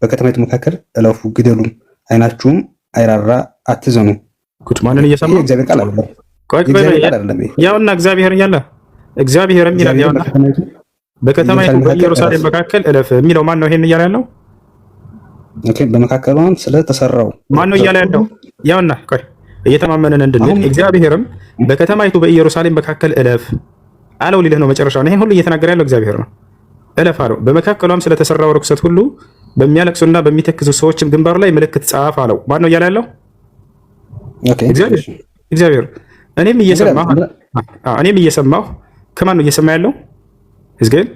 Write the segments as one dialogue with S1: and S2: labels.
S1: በከተማይቱ መካከል እለፉ፣ ግደሉም፣ አይናችሁም አይራራ፣ አትዘኑ።
S2: ማንን እየሰማ
S1: እግዚአብሔር ቃል አለ።
S2: ያውና እግዚአብሔር እያለ እግዚአብሔርም ይላል ያውና በከተማይቱ በኢየሩሳሌም መካከል እለፍ የሚለው ማን ነው? ይሄን እያለ ያለው
S1: በመካከሏም ስለተሰራው
S2: ማን ነው እያለ ያለው? ያውና ቆይ እየተማመነን እንድንል እግዚአብሔርም በከተማይቱ በኢየሩሳሌም መካከል እለፍ አለው ሊልህ ነው መጨረሻው። ይሄን ሁሉ እየተናገረ ያለው እግዚአብሔር ነው። እለፍ አለው። በመካከሏም ስለተሰራው ርኩሰት ሁሉ በሚያለቅሱና በሚተክዙ ሰዎችም ግንባሩ ላይ ምልክት ጻፍ አለው። ማን ነው እያለ ያለው? እግዚአብሔር። እኔም እየሰማሁ ከማን ነው እየሰማ ያለው? ሕዝቅኤል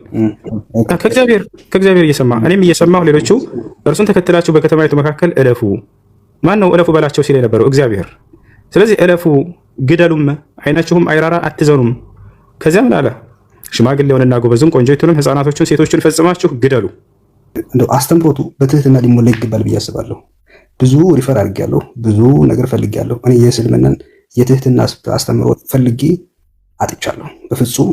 S2: ከእግዚአብሔር እየሰማ እኔም እየሰማሁ ሌሎቹ እርሱን ተከትላችሁ በከተማይቱ መካከል እለፉ። ማን ነው እለፉ በላቸው ሲል የነበረው? እግዚአብሔር። ስለዚህ እለፉ፣ ግደሉም፣ አይናችሁም አይራራ፣ አትዘኑም። ከዚያ ምን አለ? ሽማግሌውንና ጎበዙን፣ ቆንጆይቱንም፣ ሕፃናቶቹን፣ ሴቶቹን ፈጽማችሁ ግደሉ።
S1: እንደው አስተምሮቱ በትህትና ሊሞላ ይገባል ብዬ አስባለሁ። ብዙ ሪፈር አድርጌያለሁ፣ ብዙ ነገር ፈልጌያለሁ። እኔ የእስልምናን የትህትና አስተምሮ ፈልጌ አጥቻለሁ። በፍጹም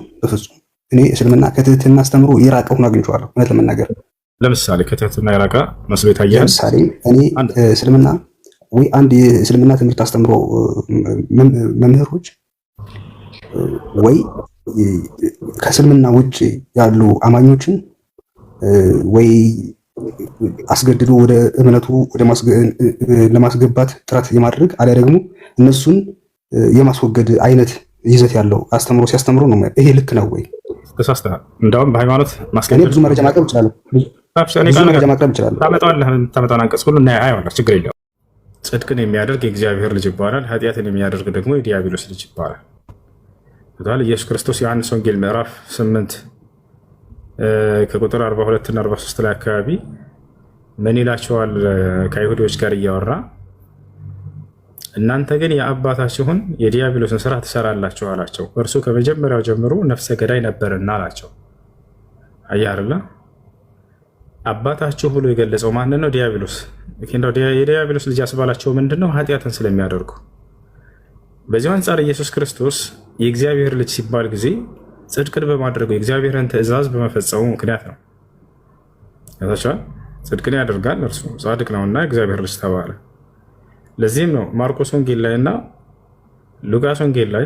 S1: እኔ እስልምና ከትህትና አስተምሮ የራቀ ሆኖ አግኝቼዋለሁ። እውነት ለመናገር
S2: ለምሳሌ ከትህትና የራቀ መስሎ ይታያል።
S1: ለምሳሌ እኔ እስልምና ወይ አንድ የእስልምና ትምህርት አስተምሮ መምህሮች ወይ ከእስልምና ውጭ ያሉ አማኞችን ወይ አስገድዶ ወደ እምነቱ ለማስገባት ጥረት የማድረግ አሊያ ደግሞ እነሱን የማስወገድ አይነት ይዘት ያለው አስተምሮ ሲያስተምሩ ነው። ይሄ ልክ ነው ወይ?
S2: ተሳስተሃል። እንደውም በሃይማኖት
S1: ማስገደድ ብዙ መረጃ ማቅረብ እችላለሁ።
S2: ታመጣውን አንቀጽ ሁሉ እና አይዋላ ችግር የለውም። ጽድቅን የሚያደርግ የእግዚአብሔር ልጅ ይባላል። ኃጢአትን የሚያደርግ ደግሞ የዲያብሎስ ልጅ ይባላል። ኢየሱስ ክርስቶስ የዮሐንስ ወንጌል ምዕራፍ 8 ከቁጥር 42 እና 43 ላይ አካባቢ ምን ይላቸዋል? ከአይሁዶች ጋር እያወራ እናንተ ግን የአባታችሁን የዲያብሎስን ስራ ትሰራላችሁ አላቸው። እርሱ ከመጀመሪያው ጀምሮ ነፍሰ ገዳይ ነበርና አላቸው። አየህ አይደለ? አባታችሁ ብሎ የገለጸው ማንን ነው? ዲያብሎስ። የዲያብሎስ ልጅ ያስባላቸው ምንድን ነው? ኃጢአትን ስለሚያደርጉ። በዚሁ አንጻር ኢየሱስ ክርስቶስ የእግዚአብሔር ልጅ ሲባል ጊዜ ጽድቅን በማድረጉ የእግዚአብሔርን ትእዛዝ በመፈጸሙ ምክንያት ነው። ያታችኋል። ጽድቅን ያደርጋል እርሱ ጻድቅ ነውና የእግዚአብሔር ልጅ ተባለ። ለዚህም ነው ማርቆስ ወንጌል ላይ እና ሉቃስ ወንጌል ላይ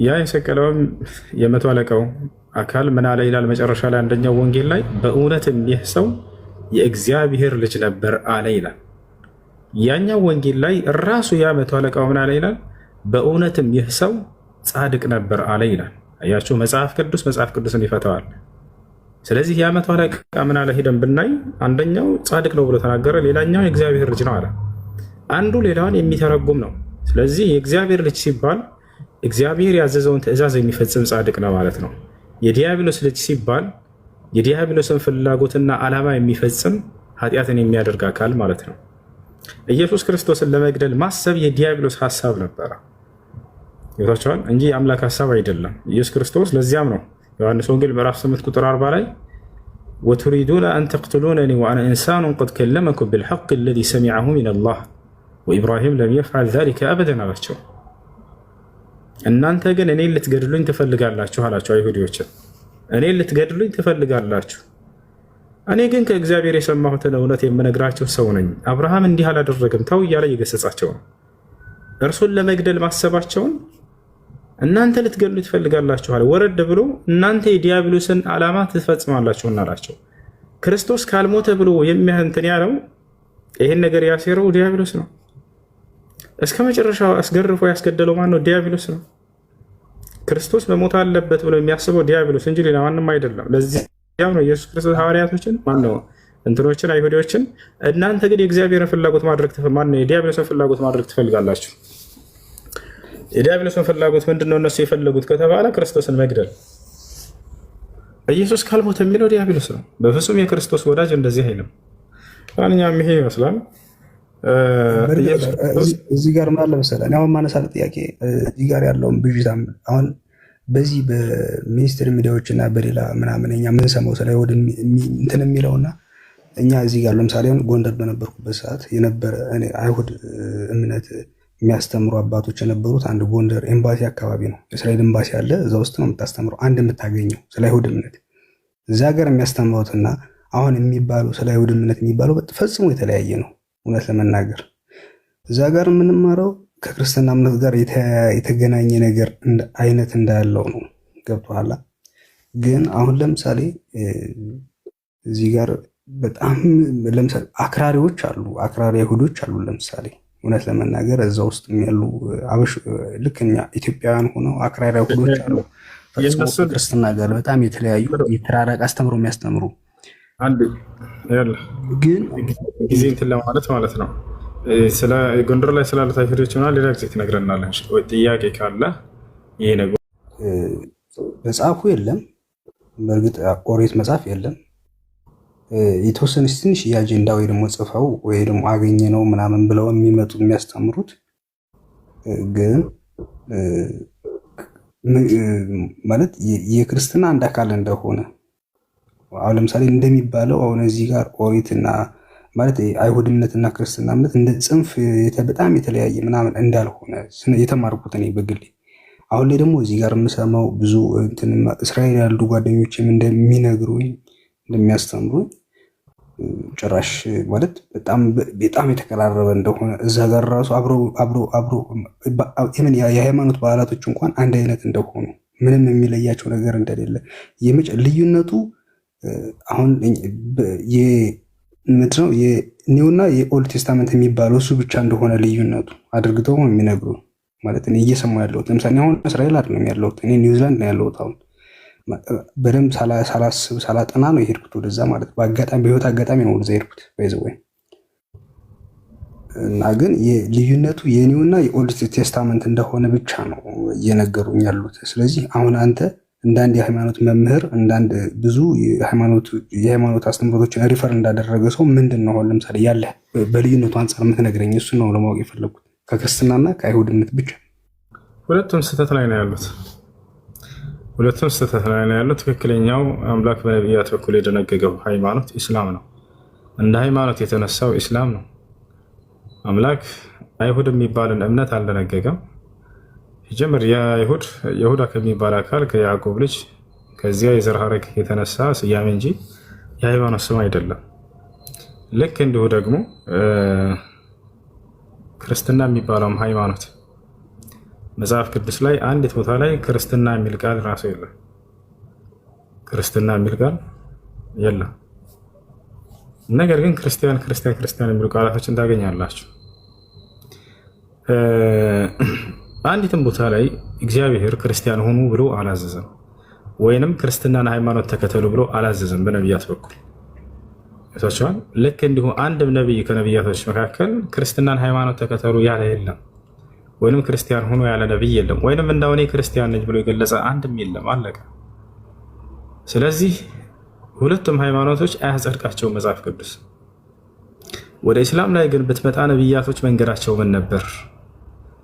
S2: ያ የሰቀለውም የመቶ አለቃው አካል ምን አለ ይላል መጨረሻ ላይ አንደኛው ወንጌል ላይ በእውነትም ይህ ሰው የእግዚአብሔር ልጅ ነበር አለ ይላል። ያኛው ወንጌል ላይ ራሱ ያ መቶ አለቃው ምን አለ ይላል? በእውነትም ይህ ሰው ጻድቅ ነበር አለ ይላል። አያችሁ፣ መጽሐፍ ቅዱስን ይፈታዋል። ስለዚህ ያ መቶ አለቃ ምን አለ ሄደን ብናይ አንደኛው ጻድቅ ነው ብሎ ተናገረ፣ ሌላኛው የእግዚአብሔር ልጅ ነው አለ። አንዱ ሌላውን የሚተረጉም ነው። ስለዚህ የእግዚአብሔር ልጅ ሲባል እግዚአብሔር ያዘዘውን ትእዛዝ የሚፈጽም ጻድቅ ነው ማለት ነው። የዲያብሎስ ልጅ ሲባል የዲያብሎስን ፍላጎትና ዓላማ የሚፈጽም ኃጢአትን የሚያደርግ አካል ማለት ነው። ኢየሱስ ክርስቶስን ለመግደል ማሰብ የዲያብሎስ ሀሳብ ነበረ ይወታቸዋል እንጂ የአምላክ ሀሳብ አይደለም ኢየሱስ ክርስቶስ። ለዚያም ነው ዮሐንስ ወንጌል ምዕራፍ 8 ቁጥር 40 ላይ ወቱሪዱነ አን ተቅትሉነኒ ወአነ ኢንሳኑን ቀድ ከለመኩም ቢልሐቅ አለዚ ሰሚዐሁ ሚነላህ ወኢብራሂም ለም የፍዐል ዛሊከ አበደን አላቸው። እናንተ ግን እኔን ልትገድሉኝ ትፈልጋላችሁ አላቸው አይሁዶችን። እኔን ልትገድሉኝ ትፈልጋላችሁ፣ እኔ ግን ከእግዚአብሔር የሰማሁትን እውነት የምነግራችሁ ሰው ነኝ። አብርሃም እንዲህ አላደረገም ተው እያለ እየገሰጻቸው ነው። እርሱን ለመግደል ማሰባቸውን እናንተ ልትገድሉ ትፈልጋላችሁ አለ። ወረድ ብሎ እናንተ የዲያብሎስን ዓላማ ትፈጽማላችሁና አላቸው። ክርስቶስ ካልሞተ ብሎ የሚያንትን ያለው ይህን ነገር ያሴረው ዲያብሎስ ነው። እስከ መጨረሻው አስገርፎ ያስገደለው ማን ነው? ዲያብሎስ ነው። ክርስቶስ መሞት አለበት ብሎ የሚያስበው ዲያብሎስ እንጂ ሌላ ማንም አይደለም። ለዚያም ነው ኢየሱስ ክርስቶስ ሐዋርያቶችን ማነው እንትኖችን አይሁዶችን እናንተ ግን የእግዚአብሔርን ፍላጎት ማድረግ የዲያብሎስን ፍላጎት ማድረግ ትፈልጋላችሁ። የዲያብሎስን ፍላጎት ምንድነው እነሱ የፈለጉት ከተባለ ክርስቶስን መግደል። ኢየሱስ ካልሞተ የሚለው ዲያብሎስ ነው። በፍጹም የክርስቶስ ወዳጅ እንደዚህ አይልም። ማንኛውም ይሄ ይመስላል።
S1: እዚህ ጋር ምን አለ መሰለህ፣ እኔ አሁን ማነሳለ ጥያቄ እዚህ ጋር ያለውን ብዥታም አሁን በዚህ በሚኒስትር ሚዲያዎች እና በሌላ ምናምን እኛ የምንሰማው ስለ አይሁድ እንትን የሚለውና እኛ እዚህ ጋር ለምሳሌ ጎንደር በነበርኩበት ሰዓት የነበረ አይሁድ እምነት የሚያስተምሩ አባቶች የነበሩት አንድ ጎንደር ኤምባሲ አካባቢ ነው። የእስራኤል ኤምባሲ አለ፣ እዛ ውስጥ ነው የምታስተምረው አንድ የምታገኘው ስለ አይሁድ እምነት። እዚያ ሀገር የሚያስተምሩትና አሁን የሚባለው ስለ አይሁድ እምነት የሚባለው ፈጽሞ የተለያየ ነው። እውነት ለመናገር እዛ ጋር የምንማረው ከክርስትና እምነት ጋር የተገናኘ ነገር አይነት እንዳለው ነው። ገብቶሃል? ግን አሁን ለምሳሌ እዚህ ጋር በጣም ለምሳሌ አክራሪዎች አሉ፣ አክራሪ አይሁዶች አሉ። ለምሳሌ እውነት ለመናገር እዛ ውስጥ ያሉ ልክ እኛ ኢትዮጵያውያን ሆነው አክራሪ አይሁዶች አሉ። ፈጽሞ ክርስትና ጋር በጣም የተለያዩ የተራራቀ አስተምሮ የሚያስተምሩ
S2: ግን ጊዜ እንትን ለማለት ማለት ነው። ስለ ጎንደር ላይ ስላሉት አይሁዶች ሆና ሌላ ጊዜ ትነግረናለህ። ጥያቄ ካለ ይሄ ነገር
S1: መጽሐፉ የለም። በእርግጥ ኦሪት መጽሐፍ የለም። የተወሰነች ትንሽ የአጀንዳ ወይ ደግሞ ጽፈው ወይ ደግሞ አገኘ ነው ምናምን ብለው የሚመጡ የሚያስተምሩት ግን ማለት የክርስትና አንድ አካል እንደሆነ አሁን ለምሳሌ እንደሚባለው አሁን እዚህ ጋር ኦሪትና ማለት አይሁድ እምነትና ክርስትና እምነት እንደ ጽንፍ በጣም የተለያየ ምናምን እንዳልሆነ የተማርኩት እኔ በግሌ። አሁን ላይ ደግሞ እዚህ ጋር የምሰማው ብዙ እስራኤል ያሉ ጓደኞችም እንደሚነግሩኝ እንደሚያስተምሩኝ ጭራሽ ማለት በጣም የተቀራረበ እንደሆነ እዛ ጋር ራሱ አብሮ የሃይማኖት በዓላቶች እንኳን አንድ አይነት እንደሆኑ ምንም የሚለያቸው ነገር እንደሌለ ልዩነቱ አሁን ምንድነው የኒውና የኦልድ ቴስታመንት የሚባለው እሱ ብቻ እንደሆነ ልዩነቱ አድርግተው የሚነግሩ ማለት እኔ እየሰማሁ ያለሁት ለምሳሌ አሁን እስራኤል አይደለም ያለሁት እኔ ኒውዚላንድ ነው ያለሁት። አሁን በደንብ ሳላስብ ሳላጠና ነው የሄድኩት ወደዛ ማለት በህይወት አጋጣሚ ነው ወደዛ የሄድኩት ባይዘወይ እና ግን ልዩነቱ የኒውና የኦልድ ቴስታመንት እንደሆነ ብቻ ነው እየነገሩኝ ያሉት። ስለዚህ አሁን አንተ እንዳንድ የሃይማኖት መምህር እንዳንድ ብዙ የሃይማኖት አስተምህሮቶችን ሪፈር እንዳደረገ ሰው ምንድን ነው አሁን ለምሳሌ ያለ በልዩነቱ አንጻር የምትነግረኝ? እሱ ነው ለማወቅ የፈለጉት ከክርስትናና ከአይሁድነት ብቻ።
S2: ሁለቱም ስህተት ላይ ነው ያሉት። ሁለቱም ስህተት ላይ ነው ያሉት። ትክክለኛው አምላክ በነቢያት በኩል የደነገገው ሃይማኖት ኢስላም ነው። እንደ ሃይማኖት የተነሳው ኢስላም ነው። አምላክ አይሁድ የሚባልን እምነት አልደነገገም። ሲጀምር የይሁዳ ከሚባል አካል ከያዕቆብ ልጅ ከዚያ የዘር ሐረግ የተነሳ ስያሜ እንጂ የሃይማኖት ስም አይደለም። ልክ እንዲሁ ደግሞ ክርስትና የሚባለውም ሃይማኖት መጽሐፍ ቅዱስ ላይ አንዲት ቦታ ላይ ክርስትና የሚል ቃል ራሱ የለም። ክርስትና የሚል ቃል የለም። ነገር ግን ክርስቲያን የሚሉ ቃላቶችን ታገኛላችሁ። አንዲትም ቦታ ላይ እግዚአብሔር ክርስቲያን ሆኑ ብሎ አላዘዘም፣ ወይንም ክርስትናን ሃይማኖት ተከተሉ ብሎ አላዘዘም በነቢያት በኩል ታቻል። ልክ እንዲሁ አንድም ነቢይ ከነቢያቶች መካከል ክርስትናን ሃይማኖት ተከተሉ ያለ የለም፣ ወይንም ክርስቲያን ሆኖ ያለ ነቢይ የለም፣ ወይንም እንደው እኔ ክርስቲያን ነኝ ብሎ የገለጸ አንድም የለም። አለቀ። ስለዚህ ሁለቱም ሃይማኖቶች አያጸድቃቸውም መጽሐፍ ቅዱስ። ወደ ኢስላም ላይ ግን ብትመጣ ነቢያቶች መንገዳቸው ምን ነበር?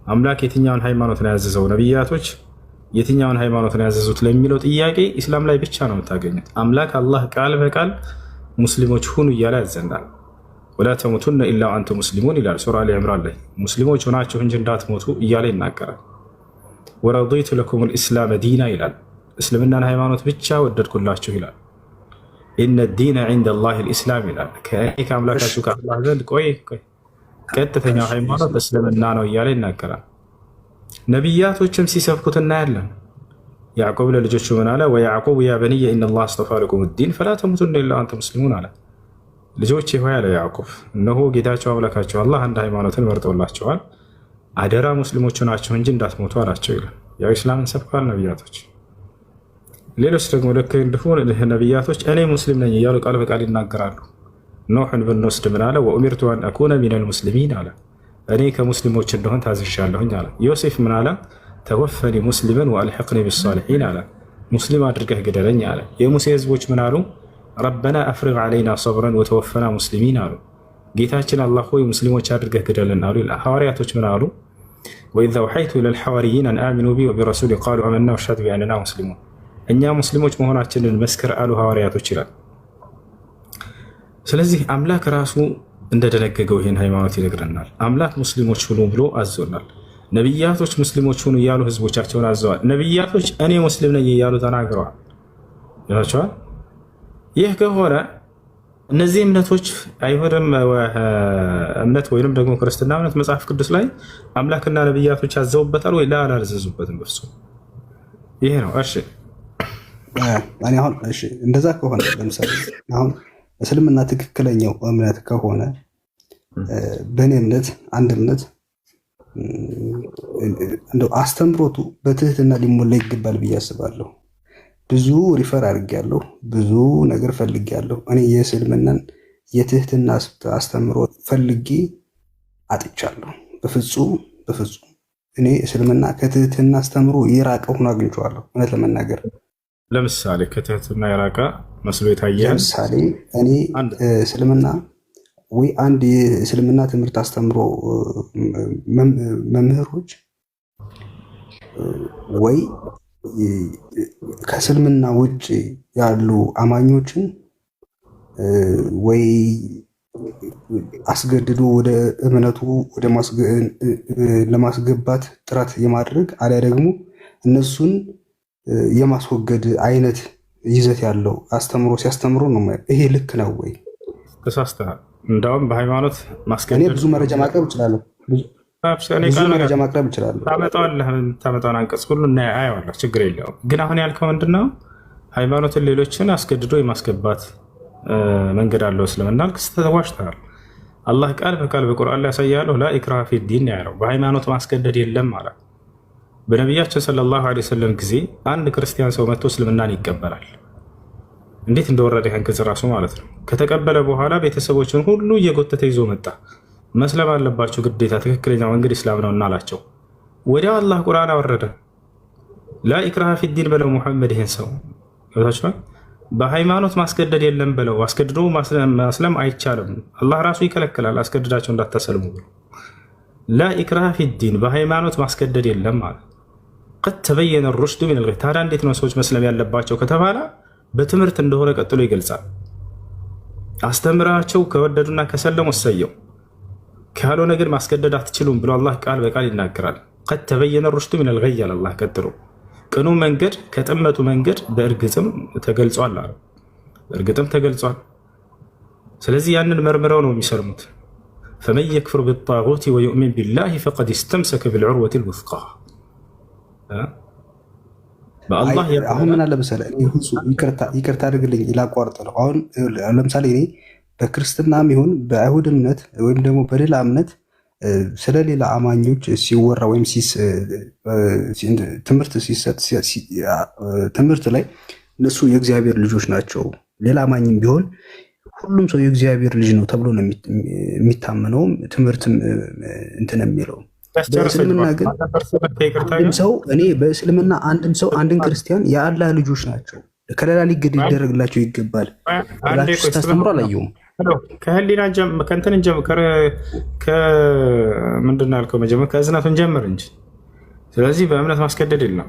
S2: አምላክ የትኛውን ሃይማኖት ነው ያዘዘው? ነቢያቶች የትኛውን ሃይማኖት ነው ያዘዙት ለሚለው ጥያቄ ኢስላም ላይ ብቻ ነው የምታገኙት። አምላክ አላህ ቃል በቃል ሙስሊሞች ሁኑ እያለ ያዘናል። ወላ ተሙቱነ ኢላ አንቱ ሙስሊሙን ይላል ሱራ አሊ ኢምራን ላይ። ሙስሊሞች ሆናችሁ እንጂ እንዳትሞቱ እያለ ይናገራል። ወረዲቱ ለኩም ልእስላም ዲና ይላል። እስልምናን ሃይማኖት ብቻ ወደድኩላችሁ ይላል። ኢነ ዲነ ዒንደ ላሂ ልእስላም ይላል። ከአምላካችሁ ከአላህ ዘንድ ቀጥተኛው ሃይማኖት እስልምና ነው እያለ ይናገራል። ነቢያቶችም ሲሰብኩት እናያለን። ያዕቆብ ለልጆቹ ምን አለ? ወያዕቆብ ያ በንየ ኢነላህ አስጠፋ ለኩም ዲን ፈላ ተሙቱነ ኢላ አንቱ ሙስሊሙን አለ። ልጆቼ ሆይ አለ ያዕቆብ፣ እነሆ ጌታቸው አምላካቸው አላህ አንድ ሃይማኖትን መርጦላቸዋል፣ አደራ ሙስሊሞች ናቸው እንጂ እንዳትሞቱ አላቸው ይላል። ያው ኢስላምን ሰብከዋል ነቢያቶች። ሌሎች ደግሞ ልክ እንዲሁ ነቢያቶች እኔ ሙስሊም ነኝ እያሉ ቃል በቃል ይናገራሉ። ኖሕን ብንወስድ ምን አለ? ወኡሚርቱ አን አኩነ ሚነል ሙስሊሚን አለ፣ እኔ ከሙስሊሞች እንደሆን ታዝዣለሁኝ አለ። ዮሴፍ ምን አለ? ተወፈኒ ሙስሊመን ወአልሕቅኒ ቢሳሊሒን አለ፣ ሙስሊም አድርገህ ግደለኝ አለ። የሙሴ ህዝቦች ምን አሉ? ረበና አፍሪግ ዓለይና ሰብረን ወተወፈና ሙስሊሚን አሉ፣ ጌታችን አላህ ሆይ ሙስሊሞች አድርገህ ግደልን አሉ። ሐዋርያቶች ምን አሉ? ወኢዝ አውሐይቱ ኢለልሐዋርይን አን አሚኑ ቢ ወቢረሱሊ ቃሉ አመና ወሽሀዱ ቢአንና ሙስሊሙን፣ እኛ ሙስሊሞች መሆናችንን መስክር አሉ ሐዋርያቶች ይላል። ስለዚህ አምላክ ራሱ እንደደነገገው ይህን ሃይማኖት ይነግረናል። አምላክ ሙስሊሞች ሁኑ ብሎ አዞናል። ነቢያቶች ሙስሊሞች ሁኑ እያሉ ህዝቦቻቸውን አዘዋል። ነቢያቶች እኔ ሙስሊም ነኝ እያሉ ተናግረዋል። ይላቸዋል። ይህ ከሆነ እነዚህ እምነቶች አይሁድም እምነት ወይንም ደግሞ ክርስትና እምነት መጽሐፍ ቅዱስ ላይ አምላክና ነብያቶች ያዘውበታል ወይ? አላዘዙበትም በፍጹም። ይሄ ነው። እሺ
S1: እኔ አሁን እሺ እንደዛ ከሆነ ለምሳሌ አሁን እስልምና ትክክለኛው እምነት ከሆነ በእኔ እምነት አንድ እምነት እንደው አስተምሮቱ በትህትና ሊሞላ ይገባል ብዬ አስባለሁ። ብዙ ሪፈር አድርጌያለሁ፣ ብዙ ነገር ፈልጌያለሁ። እኔ የእስልምናን የትህትና አስተምሮ ፈልጌ አጥቻለሁ። በፍጹም በፍጹም እኔ እስልምና ከትህትና አስተምሮ የራቀ ሆኖ አግኝቼዋለሁ። እውነት ለመናገር
S2: ለምሳሌ ከትህትና የራቀ መስሎ የታየህ
S1: ለምሳሌ እኔ እስልምና ወይ አንድ የእስልምና ትምህርት አስተምሮ መምህሮች ወይ ከእስልምና ውጭ ያሉ አማኞችን ወይ አስገድዶ ወደ እምነቱ ለማስገባት ጥረት የማድረግ አሊያ ደግሞ እነሱን የማስወገድ አይነት ይዘት ያለው አስተምሮ ሲያስተምሩ ነው። ይሄ ልክ ነው ወይ?
S2: ተሳስተሃል። እንዳውም በሃይማኖት ማስገደድ
S1: ብዙ መረጃ ማቅረብ እችላለሁ።
S2: ታመጣውን አንቀጽ ሁሉ አየዋለሁ፣ ችግር የለውም። ግን አሁን ያልከው ምንድነው? ሃይማኖትን ሌሎችን አስገድዶ የማስገባት መንገድ አለው እስልምና። ተዋሽተሃል። አላህ ቃል በቃል በቁርአን ላይ ያሳያለሁ ላ ኢክራሀ ፊዲን ያለው በሃይማኖት ማስገደድ የለም ማለት። በነቢያችን ሰለላሁ ዐለይሂ ወሰለም ጊዜ አንድ ክርስቲያን ሰው መጥቶ እስልምናን ይቀበላል። እንዴት እንደወረደ አንቀጽ ራሱ ማለት ነው። ከተቀበለ በኋላ ቤተሰቦችን ሁሉ እየጎተተ ይዞ መጣ። መስለም አለባቸው ግዴታ፣ ትክክለኛ መንገድ እስላም ነው እና አላቸው። ወዲያው አላህ ቁርአን አወረደ። ላ ኢክራሀ ፊዲን በለው ሙሐመድ፣ ይሄን ሰው ታችኋል። በሃይማኖት ማስገደድ የለም በለው። አስገድዶ ማስለም አይቻልም። አላህ ራሱ ይከለክላል፣ አስገድዳቸው እንዳታሰልሙ ብሎ። ላ ኢክራሀ ፊዲን በሃይማኖት ማስገደድ የለም ማለት ቀድ ተበየነ ሩሽዱ ሚነል ገይ። ታዲያ እንዴት ነው ሰዎች መስለም ያለባቸው ከተባለ በትምህርት እንደሆነ ቀጥሎ ይገልጻል። አስተምራቸው ከወደዱና ከሰለሙ ወሰየው፣ ካልሆነ ግን ማስገደድ አትችሉም ብሎ አላህ ቃል በቃል ይናገራል። ቀድ ተበየነ ሩሽዱ ሚነል ገይ አለ አላህ ቀጥሎ። ቅኑ መንገድ ከጥመቱ መንገድ በእርግጥም ተገልጿል አለ። በእርግጥም ተገልጿል። ስለዚህ ያንን መርምረው ነው የሚሰልሙት። ፈመን የክፍር ቢጣጉት ወዩእሚን ቢላሂ ፈቀድ እስተምሰከ ቢልዑርወቲል ውስቃ።
S1: አሁን ምን አለ መሰለህ፣ ይቅርታ አድርግልኝ ላቋርጥ ነው። አሁን ለምሳሌ እኔ በክርስትናም ይሁን በአይሁድ እምነት ወይም ደግሞ በሌላ እምነት ስለሌላ አማኞች ሲወራ ወይም ትምህርት ሲሰጥ ትምህርት ላይ እነሱ የእግዚአብሔር ልጆች ናቸው፣ ሌላ አማኝም ቢሆን ሁሉም ሰው የእግዚአብሔር ልጅ ነው ተብሎ ነው የሚታመነው ትምህርት እንትን የሚለው። በእስልምና ግን አንድም ሰው እኔ በእስልምና አንድም ሰው አንድን ክርስቲያን የአላህ ልጆች ናቸው ከሌላ ሊገድ ሊደረግላቸው ይገባል ብላችሁ ስታስተምሩ አላየሁም።
S2: ከህሊና ከእንትን ምንድን ነው ያልከው? መጀመር ከእዝነቱን ጀምር እንጂ። ስለዚህ በእምነት ማስገደድ የለም።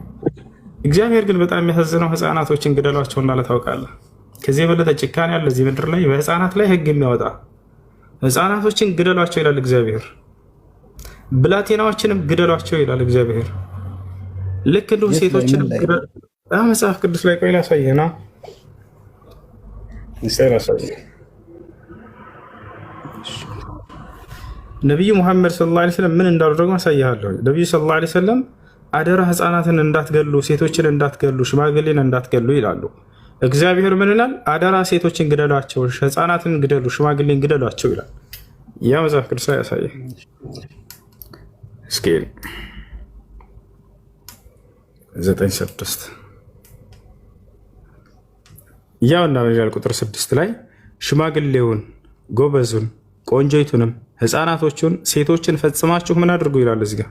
S2: እግዚአብሔር ግን በጣም የሚያሳዝነው ህፃናቶችን ግደሏቸው እንዳለ ታውቃለህ። ከዚህ የበለጠ ጭካኔ ያለ እዚህ ምድር ላይ በህፃናት ላይ ህግ የሚያወጣ ህፃናቶችን ግደሏቸው ይላል እግዚአብሔር። ብላቴናዎችንም ግደሏቸው ይላል እግዚአብሔር። ልክ እንዲሁ ሴቶችንም መጽሐፍ ቅዱስ ላይ ቆይ ላሳየና ነቢዩ ሙሐመድ ሰለላሁ ዐለይሂ ወሰለም ምን እንዳደረጉ አሳያለሁ። ነቢዩ ሰለላሁ ዐለይሂ ወሰለም አደራ ህፃናትን እንዳትገሉ፣ ሴቶችን እንዳትገሉ፣ ሽማግሌን እንዳትገሉ ይላሉ። እግዚአብሔር ምን ይላል? አደራ ሴቶችን ግደሏቸው፣ ህፃናትን ግደሉ፣ ሽማግሌን ግደሏቸው ይላል። ያ መጽሐፍ ቅዱስ ላይ ያሳየ እስኪ 9:6 ያውና በሚል ቁጥር 6 ላይ ሽማግሌውን፣ ጎበዙን፣ ቆንጆይቱንም፣ ህፃናቶቹን፣ ሴቶችን ፈጽማችሁ ምን አድርጉ ይላል። እዚህ ጋር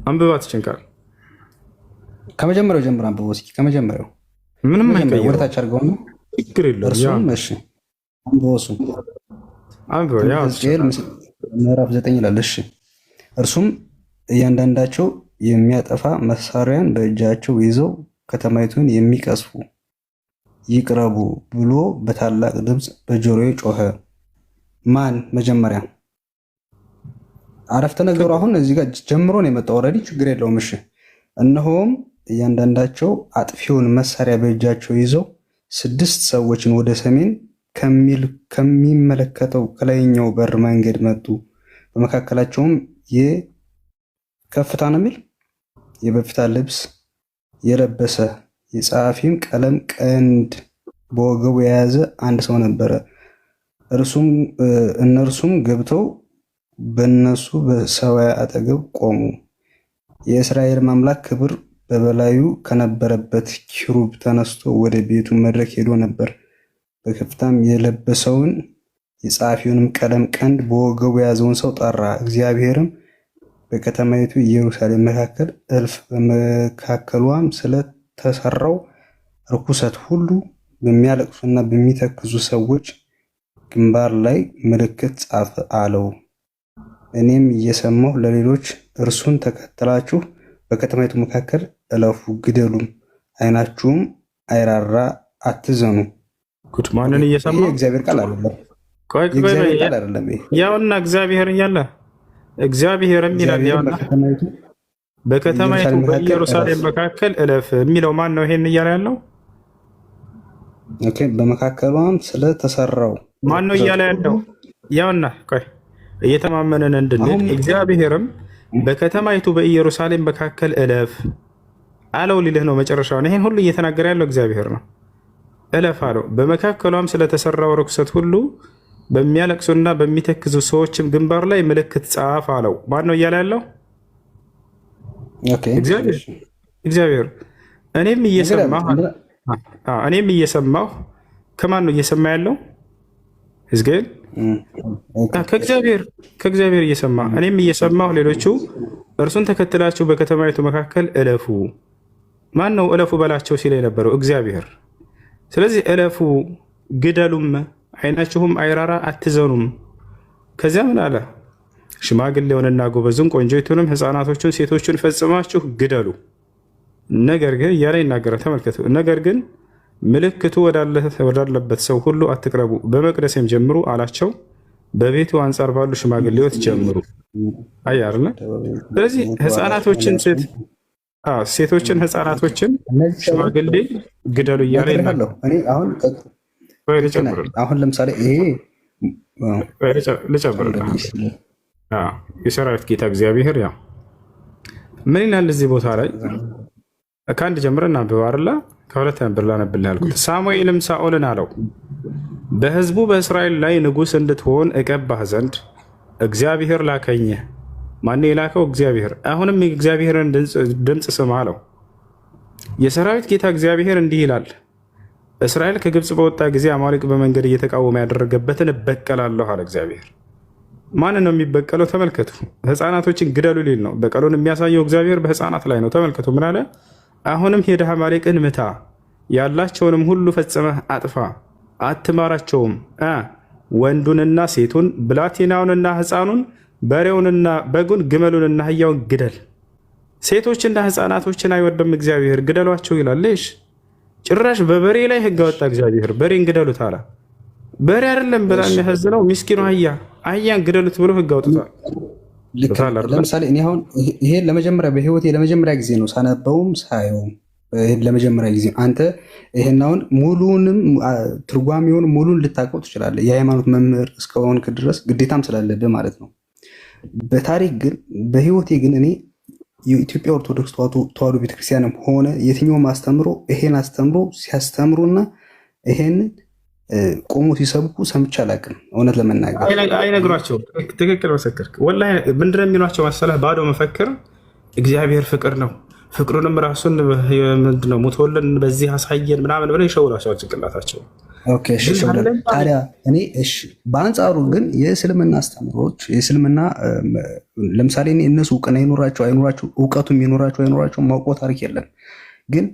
S2: አንብባት ችንካል
S1: ከመጀመሪያው ጀምር አንብቦ እስኪ ከመጀመሪያው
S2: ምንም አይቀየር
S1: ወርታች አድርገው ነው
S2: ችግር የለውም።
S1: ያው እሺ አንብቦ እሱ ምዕራፍ 9 ይላል። እሺ እርሱም እያንዳንዳቸው የሚያጠፋ መሳሪያን በእጃቸው ይዘው ከተማይቱን የሚቀስፉ ይቅረቡ ብሎ በታላቅ ድምፅ በጆሮዬ ጮኸ። ማን? መጀመሪያ አረፍተ ነገሩ አሁን እዚህ ጋር ጀምሮ ነው የመጣው። ኦልሬዲ ችግር የለውም። እሺ እነሆም እያንዳንዳቸው አጥፊውን መሳሪያ በእጃቸው ይዘው 6 ሰዎችን ወደ ሰሜን ከሚመለከተው ከላይኛው በር መንገድ መጡ። በመካከላቸውም የከፍታ ነው የሚል የበፍታ ልብስ የለበሰ የጸሐፊም ቀለም ቀንድ በወገቡ የያዘ አንድ ሰው ነበረ። እነርሱም ገብተው በእነሱ በሰማይ አጠገብ ቆሙ። የእስራኤል አምላክ ክብር በበላዩ ከነበረበት ኪሩብ ተነስቶ ወደ ቤቱ መድረክ ሄዶ ነበር። በከፍታም የለበሰውን የጸሐፊውንም ቀለም ቀንድ በወገቡ የያዘውን ሰው ጠራ። እግዚአብሔርም በከተማይቱ ኢየሩሳሌም መካከል እልፍ በመካከሏም ስለተሰራው ርኩሰት ሁሉ በሚያለቅሱና በሚተክዙ ሰዎች ግንባር ላይ ምልክት ጻፈ አለው። እኔም እየሰማሁ ለሌሎች እርሱን ተከትላችሁ በከተማይቱ መካከል እለፉ፣ ግደሉም፣ ዓይናችሁም አይራራ፣ አትዘኑ።
S2: ጉድ ማንን እየሰማ?
S1: የእግዚአብሔር ቃል አይደለም።
S2: የእግዚአብሔር ቃል አይደለም። ያውና እግዚአብሔር እያለ እግዚአብሔርም ይላል ያውና በከተማይቱ በኢየሩሳሌም መካከል እለፍ የሚለው ማን ነው? ይሄን እያለ ያለው
S1: ኦኬ። በመካከሏም ስለተሰራው
S2: ማን ነው እያለ ያለው? ያውና ቆይ እየተማመነን እንድንሄድ እግዚአብሔርም በከተማይቱ በኢየሩሳሌም መካከል እለፍ አለው ሊልህ ነው መጨረሻውን። ይሄን ሁሉ እየተናገረ ያለው እግዚአብሔር ነው። እለፍ አለው። በመካከሏም ስለተሰራው ርኩሰት ሁሉ በሚያለቅሱና በሚተክዙ ሰዎችም ግንባር ላይ ምልክት ጻፍ አለው። ማን ነው እያለ ያለው? እግዚአብሔር። እኔም እየሰማሁ ከማን ነው እየሰማ ያለው? ሕዝቅኤል ከእግዚአብሔር እየሰማ እኔም እየሰማሁ ሌሎቹ እርሱን ተከትላችሁ በከተማይቱ መካከል እለፉ። ማን ነው እለፉ በላቸው ሲል የነበረው? እግዚአብሔር። ስለዚህ እለፉ፣ ግደሉም፣ ዓይናችሁም አይራራ፣ አትዘኑም። ከዚያ ምን አለ? ሽማግሌውንና ጎበዙን፣ ቆንጆይቱንም፣ ሕፃናቶቹን፣ ሴቶቹን ፈጽማችሁ ግደሉ። ነገር ግን እያለ ይናገራል። ተመልከቱ። ነገር ግን ምልክቱ ወዳለበት ሰው ሁሉ አትቅረቡ፣ በመቅደሴም ጀምሩ አላቸው። በቤቱ አንጻር ባሉ ሽማግሌዎች ጀምሩ። አያርነ ስለዚህ ሕፃናቶችን፣ ሴቶችን፣ ሕፃናቶችን ሽማግሌ ግደሉ እያለ ይናገራል።
S1: አሁን ለምሳሌ ይሄ
S2: ልጨምርልህ። የሰራዊት ጌታ እግዚአብሔር ያው ምን ይላል እዚህ ቦታ ላይ? ከአንድ ጀምረን አንብበው አይደለ? ከሁለት ነበር ላነብልህ ያልኩት። ሳሙኤልም ሳኦልን አለው በሕዝቡ በእስራኤል ላይ ንጉሥ እንድትሆን እቀባህ ዘንድ እግዚአብሔር ላከኝ። ማነው የላከው? እግዚአብሔር። አሁንም የእግዚአብሔርን ድምፅ ስማ አለው። የሰራዊት ጌታ እግዚአብሔር እንዲህ ይላል፣ እስራኤል ከግብፅ በወጣ ጊዜ አማሌቅ በመንገድ እየተቃወመ ያደረገበትን እበቀላለሁ አለ እግዚአብሔር። ማን ነው የሚበቀለው? ተመልከቱ። ሕፃናቶችን ግደሉ ሊል ነው። በቀሉን የሚያሳየው እግዚአብሔር በሕፃናት ላይ ነው። ተመልከቱ ምን አለ? አሁንም ሄደህ አማሌቅን ምታ፣ ያላቸውንም ሁሉ ፈጽመህ አጥፋ፣ አትማራቸውም። ወንዱንና ሴቱን፣ ብላቴናውንና ሕፃኑን፣ በሬውንና በጉን፣ ግመሉንና አህያውን ግደል። ሴቶችና ሕፃናቶችን አይወድም እግዚአብሔር፣ ግደሏቸው ይላል። ጭራሽ በበሬ ላይ ሕግ አወጣ እግዚአብሔር። በሬን ግደሉት አለ። በሬ አይደለም በጣም የሚያሳዝነው፣ ምስኪኑ አህያን ግደሉት ብሎ ሕግ አውጥቷል።
S1: ለምሳሌ እኔ አሁን ይሄን በህይወቴ ለመጀመሪያ ጊዜ ነው ሳነበውም ሳየውም፣ ለመጀመሪያ ጊዜ አንተ ይሄን አሁን ሙሉንም ትርጓሜውን ሙሉን ልታውቀው ትችላለህ፣ የሃይማኖት መምህር እስከሆንክ ድረስ ግዴታም ስላለብህ ማለት ነው። በታሪክ ግን በህይወቴ ግን እኔ የኢትዮጵያ ኦርቶዶክስ ተዋሕዶ ቤተክርስቲያንም ሆነ የትኛውም አስተምሮ ይሄን አስተምሮ ሲያስተምሩና ይሄንን ቆሞ ሲሰብኩ ሰምቼ አላውቅም። እውነት ለመናገር
S2: አይነግሯቸው። ትክክል መሰከርክ። ወላሂ ምንድን ነው የሚሏቸው መሰለህ? ባዶ መፈክር እግዚአብሔር ፍቅር ነው፣ ፍቅሩንም ራሱን ምንድን ነው ሙቶልን በዚህ አሳየን ምናምን ብለው ይሸውላቸዋል ጭንቅላታቸው።
S1: ታዲያ እኔ በአንጻሩ ግን የእስልምና አስተምሮች የእስልምና ለምሳሌ እነሱ እውቅና ይኖራቸው አይኖራቸው እውቀቱም ይኖራቸው አይኖራቸው ማውቀው ታሪክ የለም ግን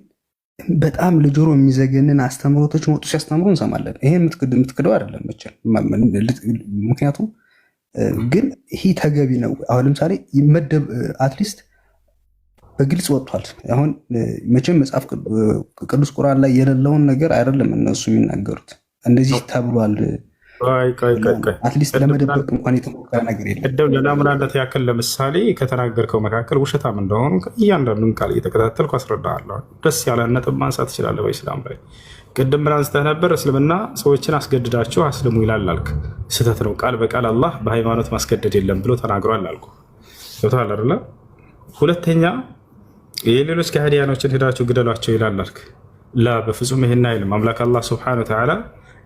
S1: በጣም ለጆሮ የሚዘገንን አስተምሮቶች ወጡ ሲያስተምሩ እንሰማለን። ይሄ የምትክደው አይደለም መቼም። ምክንያቱም ግን ይሄ ተገቢ ነው። አሁን ለምሳሌ ይመደብ አትሊስት በግልጽ ወጥቷል። አሁን መቼም መጽሐፍ ቅዱስ ቁርአን ላይ የሌለውን ነገር አይደለም እነሱ የሚናገሩት። እንደዚህ ተብሏል። አትሊስት ለመደበቅ እንኳን የተሞከረ ነገር የለም።
S2: እንደው ለናሙናነት ያክል ለምሳሌ ከተናገርከው መካከል ውሸታም እንደሆኑ እያንዳንዱን ቃል እየተከታተልኩ አስረዳሃለሁ። ደስ ያለ ነጥብ ማንሳት ትችላለህ በኢስላም ላይ። ቅድም ምን አንስተህ ነበር? እስልምና ሰዎችን አስገድዳቸው አስልሙ ይላል አልክ። ስህተት ነው። ቃል በቃል አላህ በሃይማኖት ማስገደድ የለም ብሎ ተናግሯል አልኩ። ገብቶሃል አይደለ? ሁለተኛ የሌሎች ከሃዲያኖችን ሄዳችሁ ግደሏቸው ይላል አልክ። ላ በፍጹም ይሄን አይልም። አምላክ አላህ ሱብሓነሁ ወተዓላ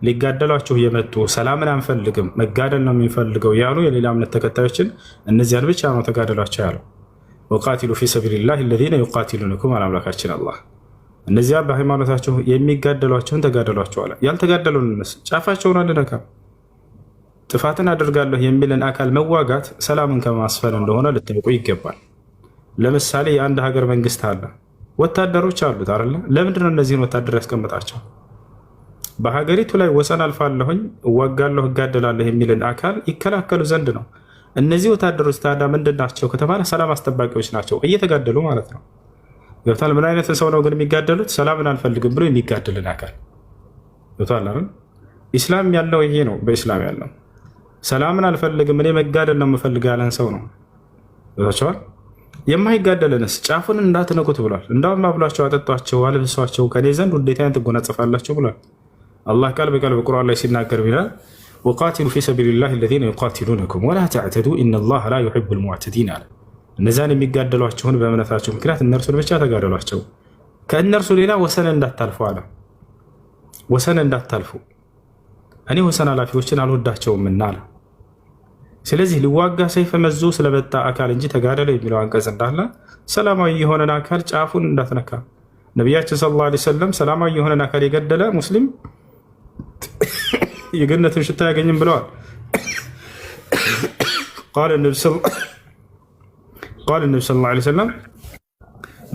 S2: ሊጋደሏችሁ የመጡ ሰላምን አንፈልግም መጋደል ነው የሚፈልገው ያሉ የሌላ እምነት ተከታዮችን እነዚያን ብቻ ነው ተጋደሏቸው ያለው። ወቃቲሉ ፊ ሰቢሊላሂ አለዚነ ዩቃቲሉነኩም አለ አምላካችን አላህ። እነዚያ በሃይማኖታቸው የሚጋደሏቸውን ተጋደሏቸው አለ። ያልተጋደሉንስ ጫፋቸውን አንነካም። ጥፋትን አደርጋለሁ የሚልን አካል መዋጋት ሰላምን ከማስፈን እንደሆነ ልታውቁ ይገባል። ለምሳሌ የአንድ ሀገር መንግስት አለ፣ ወታደሮች አሉት አይደለ? ለምንድነው እነዚህን ወታደር ያስቀምጣቸው? በሀገሪቱ ላይ ወሰን አልፋለሁኝ እዋጋለሁ እጋደላለሁ የሚልን አካል ይከላከሉ ዘንድ ነው። እነዚህ ወታደሮች ታዲያ ምንድን ናቸው ከተባለ ሰላም አስጠባቂዎች ናቸው፣ እየተጋደሉ ማለት ነው። ገብቷል? ምን አይነት ሰው ነው ግን የሚጋደሉት? ሰላምን አልፈልግም ብሎ የሚጋደልን አካል። ገብቷል አይደል? ኢስላም ያለው ይሄ ነው። በኢስላም ያለው ሰላምን አልፈልግም እኔ መጋደል ነው የምፈልገው ያለን ሰው ነው። ገብቷቸዋል? የማይጋደልንስ ጫፉን እንዳትነኩት ብሏል። እንዳውም አብሏቸው፣ አጠጧቸው፣ አልብሷቸው ከኔ ዘንድ ውዴታን ትጎናጸፋላቸው ብሏል። አላህ ቃል በቃል በቁርአን ላይ ሲናገር ይላል ወቃቲሉ ፊ ሰቢሊላሂ አለዚነ ዩቃቲሉነኩም ወላ ተዕተዱ ኢነላሀ ላ ዩሒቡል ሙዕተዲን አለ። እነዚያን የሚጋደሏቸውን በእምነታቸው ምክንያት እነርሱን ብቻ ተጋደሏቸው፣ ከእነርሱ ሌላ ወሰን እንዳታልፉ አለ። ወሰን እንዳታልፉ እኔ ወሰን አላፊዎችን አልወዳቸውምና አለ። ስለዚህ ሊዋጋ ሰይፍ መዞ ስለመጣ አካል እንጂ ተጋደለ የሚለው አንቀጽ እንዳለ ሰላማዊ የሆነን አካል ጫፉን እንዳትነካ። ነቢያችን ሰለላሁ ዐለይሂ ወሰለም ሰላማዊ የሆነን አካል የገደለ ሙስሊም የገነትን ሽታ ያገኝም ብለዋል። ቃለ ነብዩ ሰለላሁ ዐለይሂ ወሰለም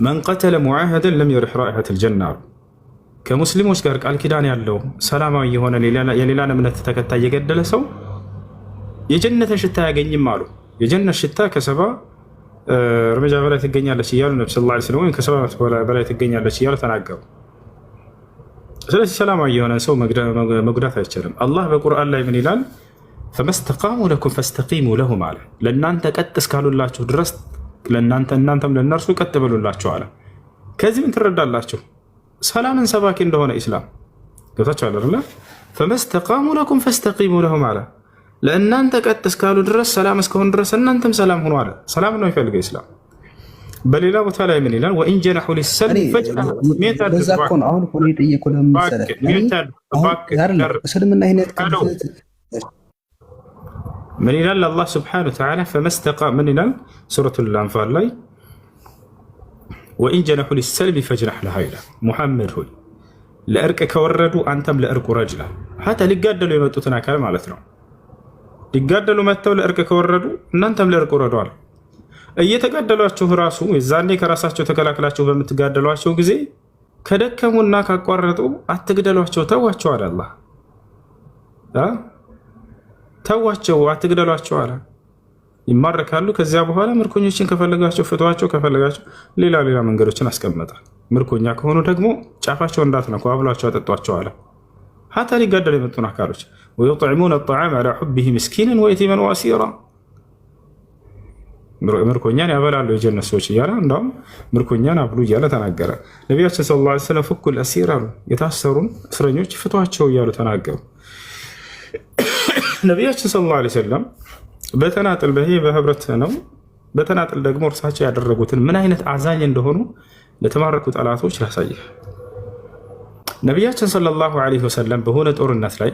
S2: መን ቀተለ ሙዓሀደን ለም የሪሕ ራኢሐተል ጀና አሉ። ከሙስሊሞች ጋር ቃል ኪዳን ያለው ሰላማዊ የሆነ የሌላን እምነት ተከታይ የገደለ ሰው የጀነትን ሽታ ያገኝም አሉ። የጀነት ሽታ ከሰባ እርምጃ በላይ ትገኛለች እያሉ ነብዩ ሰለላሁ ዐለይሂ ወሰለም ወይም ከሰባ በላይ ትገኛለች እያሉ ተናገሩ። ስለዚህ ሰላማዊ የሆነ ሰው መጉዳት አይቻልም። አላህ በቁርአን ላይ ምን ይላል? ፈመስተቃሙ ለኩም ፈስተቂሙ ለሁም አለ። ለእናንተ ቀጥ እስካሉላችሁ ድረስ እናንተም ለእነርሱ ቀጥ በሉላቸው አለ። ከዚህ ምን ትረዳላችሁ? ሰላምን ሰባኪ እንደሆነ ኢስላም ገብታችኋል አይደለ? ፈመስተቃሙ ለኩም ፈስተቂሙ ለሁም አለ። ለእናንተ ቀጥ እስካሉ ድረስ ሰላም እስከሆኑ ድረስ እናንተም ሰላም ሆኖ አለ። ሰላም ነው የሚፈልገው ኢስላም። በሌላ ቦታ ላይ ምን ይላል? ወኢን ጀነሑ ሊሰልም ፈጅነሕ
S1: እስልምና
S2: ምን ይላል? አላህ ስብሓነሁ ወተዓላ ፈመስተቃም ምን ይላል? ሱረቱል አንፋል ላይ ወኢን ጀነሑ ሊሰልም ፈጅነሕ ለሃ ይላል። ሙሐመድ ሆይ ለእርቅ ከወረዱ አንተም ለእርቅ ውረድ ይላል። ሀታ ሊጋደሉ የመጡትን አካል ማለት ነው። ሊጋደሉ መጥተው ለእርቅ ከወረዱ እናንተም ለእርቅ ውረዷል። እየተጋደሏችሁ ራሱ የዛኔ ከራሳቸው ተከላክላችሁ በምትጋደሏቸው ጊዜ ከደከሙና ካቋረጡ አትግደሏቸው፣ ተዋቸው አለ አላህ። ተዋቸው፣ አትግደሏቸው አለ። ይማረካሉ። ከዚያ በኋላ ምርኮኞችን ከፈለጋቸው ፍቷቸው፣ ከፈለጋቸው ሌላ መንገዶችን አስቀመጠ። ምርኮኛ ከሆኑ ደግሞ ጫፋቸው እንዳትነኩ አብሏቸው፣ አጠጧቸው አለ። ሀታ ሊጋደሉ የመጡን አካሎች ወዩጥዕሙነ አጠዓመ ዐላ ሑቢሂ ምስኪነን ወየቲመን ወአሲራ ምርኮኛን ያበላሉ የጀነት ሰዎች እያለ እንዳውም ምርኮኛን አብሉ እያለ ተናገረ። ነቢያችን ሰለላሁ ዐለይሂ ወሰለም ፉኩል አሲር አሉ። የታሰሩን እስረኞች ፍቷቸው እያሉ ተናገሩ። ነቢያችን ሰለላሁ ዐለይሂ ወሰለም በተናጥል በይሄ በህብረት ነው። በተናጥል ደግሞ እርሳቸው ያደረጉትን ምን አይነት አዛኝ እንደሆኑ ለተማረኩ ጠላቶች ላሳይህ። ነቢያችን ሰለላሁ ዐለይሂ ወሰለም በሆነ ጦርነት ላይ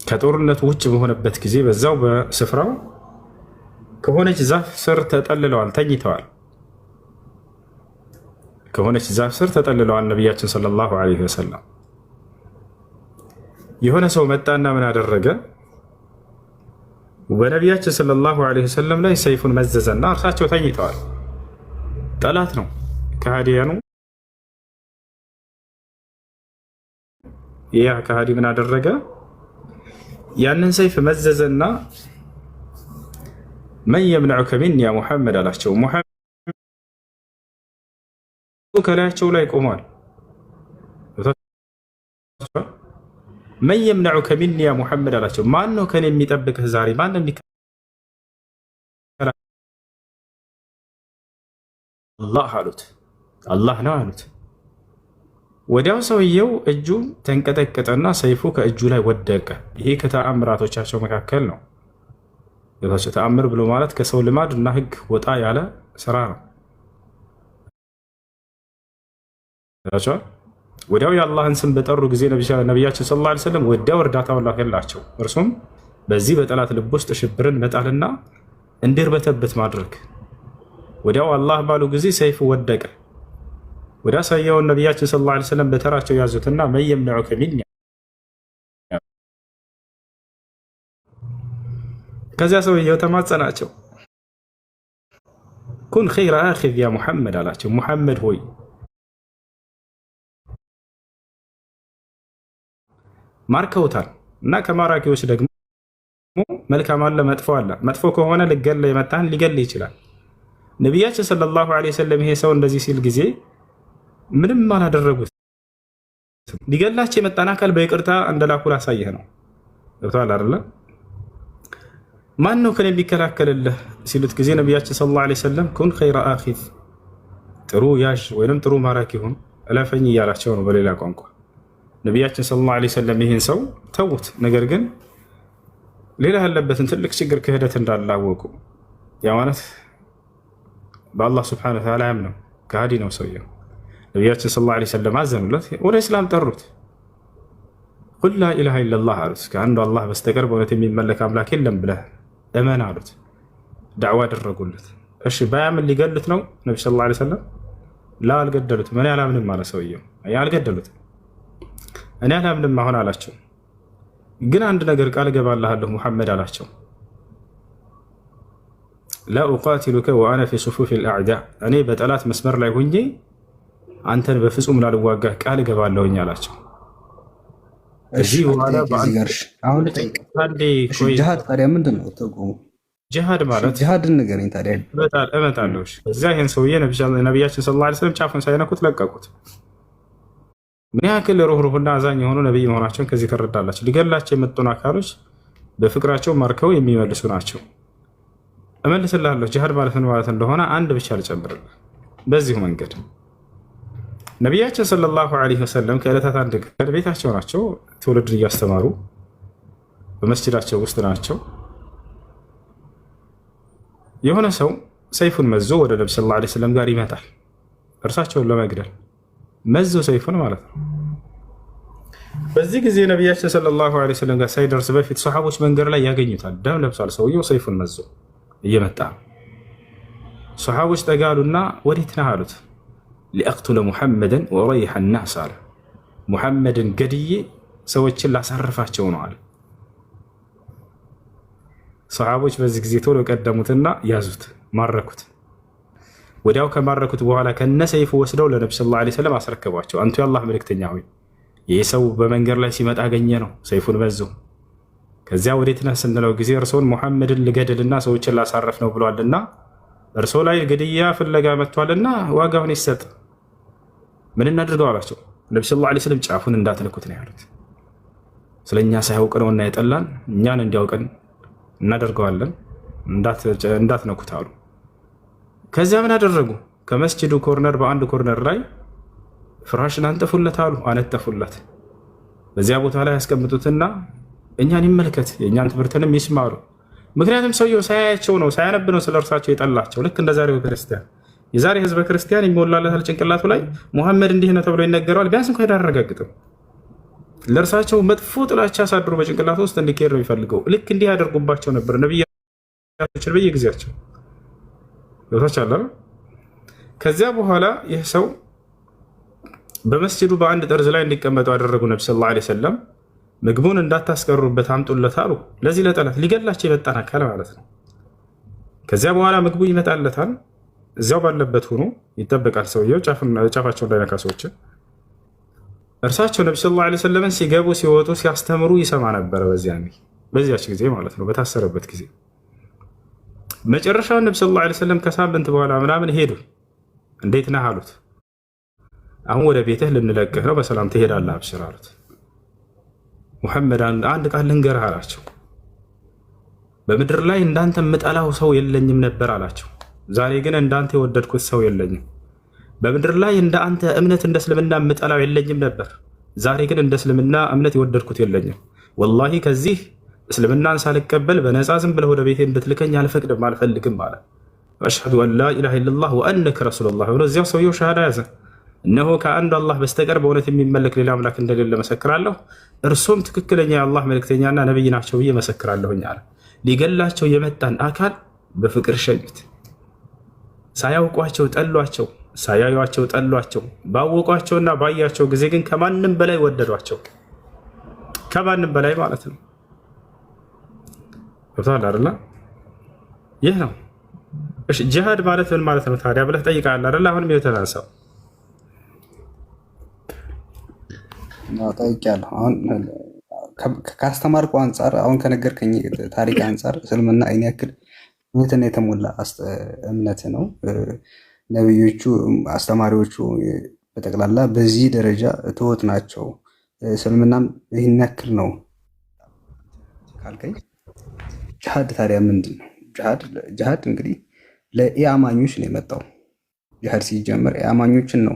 S2: ከጦርነቱ ውጭ በሆነበት ጊዜ በዛው በስፍራው ከሆነች ዛፍ ስር ተጠልለዋል፣ ተኝተዋል። ከሆነች ዛፍ ስር ተጠልለዋል ነቢያችን ሰለላሁ ዐለይሂ ወሰለም። የሆነ ሰው መጣና ምን አደረገ? በነቢያችን ሰለላሁ ዐለይሂ ወሰለም ላይ ሰይፉን መዘዘና እርሳቸው ተኝተዋል። ጠላት ነው ከሃዲያኑ። ያ ከሃዲ ምን አደረገ? ያንን ሰይፍ መዘዘና መን የምነዑከ ሚኒ ያ ሙሐመድ አላቸው። ሙሐመድ ከላያቸው ላይ ቆሟል። መን የምነዑከ ሚኒ ያ ሙሐመድ አላቸው። ማን ነው ከኔ የሚጠብቅህ ዛሬ? ማን ነው አላህ አሉት። አላህ ነው አሉት። ወዲያው ሰውየው እጁ ተንቀጠቀጠና ሰይፉ ከእጁ ላይ ወደቀ። ይሄ ከተአምራቶቻቸው መካከል ነው። ተአምር ብሎ ማለት ከሰው ልማድ እና ህግ ወጣ ያለ ስራ ነው። ወዲያው የአላህን ስም በጠሩ ጊዜ ነቢያችን ሰለላሁ ዐለይሂ ወሰለም ወዲያው እርዳታውን ላከላቸው። እርሱም በዚህ በጠላት ልብ ውስጥ ሽብርን መጣልና እንዲርበተበት ማድረግ። ወዲያው አላህ ባሉ ጊዜ ሰይፉ ወደቀ። ወዲያ ሰውየውን ነቢያችን ሰለላሁ ዐለይሂ ወሰለም በተራቸው ያዙትና መን የምነዑከ ሚኒ፣ ከዚያ ሰውየው ተማጸናቸው። ኩን ኸይረ አኺዝ ያ ሙሐመድ አላቸው። ሙሐመድ ሆይ ማርከውታል እና ከማራኪዎች ደግሞ መልካም አለ፣ መጥፎ አለ። መጥፎ ከሆነ ልገለ የመጣን ሊገል ይችላል። ነቢያችን ሰለላሁ ዐለይሂ ወሰለም ይሄ ሰው እንደዚህ ሲል ጊዜ ምንም አላደረጉት። ሊገላቸው የመጣን አካል በይቅርታ እንደላኩ ላሳየህ ነው። ገብቶሃል አይደለ? ማን ነው ከኔ የሚከላከልልህ ሲሉት ጊዜ ነቢያችን ሰለላሁ ዐለይሂ ወሰለም ኩን ኸይረ አኺዝ፣ ጥሩ ያዥ ወይም ጥሩ ማራኪ ሁን እለፈኝ እያላቸው ነው በሌላ ቋንቋ። ነቢያችን ሰለላሁ ዐለይሂ ወሰለም ይህን ሰው ተዉት። ነገር ግን ሌላ ያለበትን ትልቅ ችግር ክህደት እንዳላወቁ፣ ያ ማለት በአላህ ስብሐነሁ ወተዓላ ያምነው ከሃዲ ነው ሰውየው። ነቢያችን ሰለላሁ ዐለይሂ ወሰለም አዘኑለት፣ ወደ እስላም ጠሩት። ቁል ላ ኢላሃ ኢለላህ አሉት። ከአንዱ አላህ በስተቀር በእውነት የሚመለክ አምላክ የለም ብለህ እመን አሉት። ዳዕዋ አደረጉለት። እሺ ባያምን ሊገሉት ነው ነቢ ሰለላሁ ዐለይሂ ወሰለም? ላ አልገደሉትም። እኔ አላምንም አለ ሰውየው። አልገደሉትም፣ እኔ አላምንም አሁን አላቸው። ግን አንድ ነገር ቃል እገባልሃለሁ ሙሐመድ አላቸው። ላ ኡቃቲሉከ ወአነ ፊ ሱፉፊ ልአዕዳ፣ እኔ በጠላት መስመር ላይ ሆኜ አንተን በፍጹም ላልዋጋህ ቃል እገባለሁኝ አላቸው።
S1: ጅሃድ ታዲያ ምንድን ነው ትርጉሙ?
S2: ጅሃድ ማለት
S1: ጅሃድን ንገረኝ ታዲያ።
S2: እመጣለሁ። እዚያ ይህን ሰውዬ ነቢያችን ሰለላሁ ዐለይሂ ወሰለም ጫፉን ሳይነኩት ለቀቁት። ምን ያክል ሩህሩህና አዛኝ የሆኑ ነቢይ መሆናቸውን ከዚህ ትረዳላቸው። ሊገላቸው የመጡን አካሎች በፍቅራቸው ማርከው የሚመልሱ ናቸው። እመልስልሃለሁ ጅሃድ ማለት ምን ማለት እንደሆነ አንድ ብቻ ልጨምርልህ። በዚሁ መንገድ ነቢያችን ሰለላሁ ዐለይሂ ወሰለም ከዕለታት አንድ ቀን ቤታቸው ናቸው፣ ትውልድን እያስተማሩ በመስጅዳቸው ውስጥ ናቸው። የሆነ ሰው ሰይፉን መዞ ወደ ነቢ ሰለላሁ ዐለይሂ ወሰለም ጋር ይመጣል፣ እርሳቸውን ለመግደል መዞ ሰይፉን ማለት ነው። በዚህ ጊዜ ነቢያችን ሰለላሁ ዐለይሂ ወሰለም ጋር ሳይደርስ በፊት ሰሓቦች መንገድ ላይ ያገኙታል። ደም ለብሷል ሰውየው፣ ሰይፉን መዞ እየመጣ ሰሓቦች ጠጋሉና ወዴት ነህ አሉት። ሊአቅቱለ ሙሐመደን ወረይሐ ናስ አለ። ሙሐመድን ገድዬ ሰዎችን ላሳርፋቸው ነው አለ። ሰሓቦች በዚህ ጊዜ ቶሎ ቀደሙትና ያዙት፣ ማረኩት። ወዲያው ከማረኩት በኋላ ከነ ሰይፉ ወስደው ለነቢ ሰለላሁ ዐለይሂ ወሰለም አስረከቧቸው። አንቱ የአላህ መልእክተኛ ሆይ ይህ ሰው በመንገድ ላይ ሲመጣ አገኘ ነው ሰይፉን መዞ። ከዚያ ወዴት ነህ ስንለው ጊዜ እርሶን ሙሐመድን ልገድልና ሰዎችን ላሳረፍ ነው ብሏልና እርሶ ላይ ግድያ ፍለጋ መጥቷልና ዋጋውን ይሰጥ፣ ምን እናድርገው አላቸው። ነቢ ሰለላሁ ዐለይሂ ወሰለም ጫፉን እንዳትነኩት ነው ያሉት። ስለኛ ሳያውቅ ነውና የጠላን፣ እኛን እንዲያውቀን እናደርገዋለን፣ እንዳትነኩት አሉ። ከዚያ ምን አደረጉ? ከመስጅዱ ኮርነር በአንድ ኮርነር ላይ ፍራሽን አንጠፉለት አሉ። አነጠፉለት። በዚያ ቦታ ላይ ያስቀምጡትና እኛን ይመልከት፣ የእኛን ትምህርትንም ይስማሉ። ምክንያቱም ሰውየው ሳያያቸው ነው፣ ሳያነብ ነው ስለ እርሳቸው የጠላቸው። ልክ እንደ ዛሬው ክርስቲያን፣ የዛሬ ህዝበ ክርስቲያን ይሞላለታል ጭንቅላቱ ላይ ሙሐመድ እንዲህ ነው ተብሎ ይነገረዋል። ቢያንስ እንኳ ያዳረጋግጥም ለእርሳቸው መጥፎ ጥላቻ አሳድሮ በጭንቅላቱ ውስጥ እንዲካሄድ ነው የሚፈልገው። ልክ እንዲህ ያደርጉባቸው ነበር ነቢያችን በየጊዜያቸው ገብታች አለ። ከዚያ በኋላ ይህ ሰው በመስጅዱ በአንድ ጠርዝ ላይ እንዲቀመጡ አደረጉ። ነቢ ሰለላሁ ዐለይሂ ወሰለም ምግቡን እንዳታስቀሩበት አምጡለት አሉ። ለዚህ ለጠላት ሊገላቸው የመጣን አካል ማለት ነው። ከዚያ በኋላ ምግቡ ይመጣለታል። እዚያው ባለበት ሆኖ ይጠበቃል። ሰውየው ጫፋቸው እንዳይነካ ሰዎችን። እርሳቸው ነቢ ሰለላሁ ዐለይሂ ወሰለምን ሲገቡ ሲወጡ ሲያስተምሩ ይሰማ ነበረ። በዚያች ጊዜ ማለት ነው፣ በታሰረበት ጊዜ። መጨረሻውን ነቢ ሰለላሁ ዐለይሂ ወሰለም ከሳምንት በኋላ ምናምን ሄዱ። እንዴት ነህ አሉት። አሁን ወደ ቤትህ ልንለቅህ ነው፣ በሰላም ትሄዳለህ፣ አብሽር አሉት። ሙሐመድ አንድ ቃል ልንገርህ አላቸው። በምድር ላይ እንዳንተ የምጠላው ሰው የለኝም ነበር አላቸው። ዛሬ ግን እንዳንተ የወደድኩት ሰው የለኝም። በምድር ላይ እንደ አንተ እምነት እንደ እስልምና የምጠላው የለኝም ነበር። ዛሬ ግን እንደ እስልምና እምነት የወደድኩት የለኝም። ወላሂ ከዚህ እስልምናን ሳልቀበል በነፃ ዝም ብለህ ወደ ቤቴ እንድትልከኝ አልፈቅድም አልፈልግም አለ። አሽሀዱ አን ላ ኢላሃ ኢለላህ ወአነከ ረሱሉላህ ብሎ እዚያው ሰውየው ሸሃዳ ያዘ። እነሆ ከአንዱ አላህ በስተቀር በእውነት የሚመለክ ሌላ አምላክ እንደሌለ መሰክራለሁ፣ እርሱም ትክክለኛ የአላህ መልእክተኛና ነቢይ ናቸው ብዬ መሰክራለሁኝ አለ። ሊገላቸው የመጣን አካል በፍቅር ሸኙት። ሳያውቋቸው ጠሏቸው፣ ሳያዩቸው ጠሏቸው። ባወቋቸውና ባያቸው ጊዜ ግን ከማንም በላይ ወደዷቸው። ከማንም በላይ ማለት ነው። ገብቶሃል አይደል? ይህ ነው። እሺ ጂሃድ ማለት ምን ማለት ነው ታዲያ ብለህ ጠይቃለህ አይደል? አሁንም የተናንሳው
S1: ጠይቄያለሁ። አሁን ካስተማርኩ አንጻር አሁን ከነገርከኝ ታሪክ አንጻር እስልምና አይን ያክል እውነትና የተሞላ እምነት ነው። ነቢዮቹ፣ አስተማሪዎቹ በጠቅላላ በዚህ ደረጃ ትሁት ናቸው። እስልምናም ይህን ያክል ነው ካልከኝ ጅሃድ ታዲያ ምንድን ነው? ጅሃድ እንግዲህ ለኢአማኞች ነው የመጣው። ጅሃድ ሲጀመር ኢአማኞችን ነው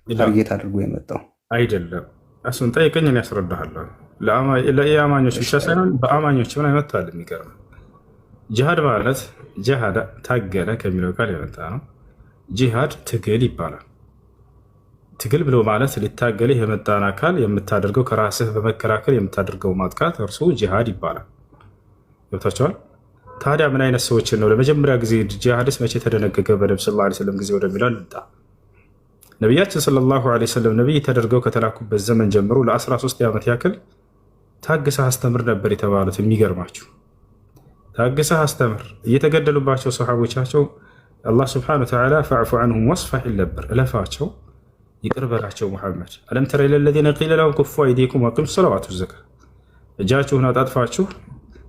S1: ታርጌት አድርጎ የመጣው
S2: አይደለም። እሱን ጠይቀኝ እኔ ያስረዳሃለሁ። ለኢአማኞች ብቻ ሳይሆን በአማኞች ምን አይመጣል። የሚገርም ጅሃድ ማለት ጀሃዳ ታገለ ከሚለው ቃል የመጣ ነው። ጂሃድ ትግል ይባላል። ትግል ብሎ ማለት ሊታገልህ የመጣን አካል የምታደርገው ከራስህ በመከላከል የምታደርገው ማጥቃት እርሱ ጂሃድ ይባላል። ገብታችኋል? ታዲያ ምን አይነት ሰዎችን ነው ለመጀመሪያ ጊዜ ጂሃድስ መቼ ተደነገገ? በነብዩ ሰለላሁ ዐለይሂ ወሰለም ጊዜ ወደሚለው እንምጣ። ነቢያችን ሰለላሁ ዐለይሂ ወሰለም ነቢይ ተደርገው ከተላኩበት ዘመን ጀምሮ ለ13 ዓመት ያክል ታግሰህ አስተምር ነበር የተባሉት። የሚገርማችሁ ታግሰህ አስተምር እየተገደሉባቸው ሰሓቦቻቸው አላህ ስብሓነሁ ወተዓላ ፈዕፉ ዐንሁም ወስፈሕ ነበር፣ እለፋቸው፣ ይቅር በላቸው ሙሐመድ። አለም ተረ ኢለ ለዚነ ቂለ ለሁም ኩፉ አይዲየኩም ወአቂሙ ሰለዋት ወዘካ፣ እጃችሁን አጣጥፋችሁ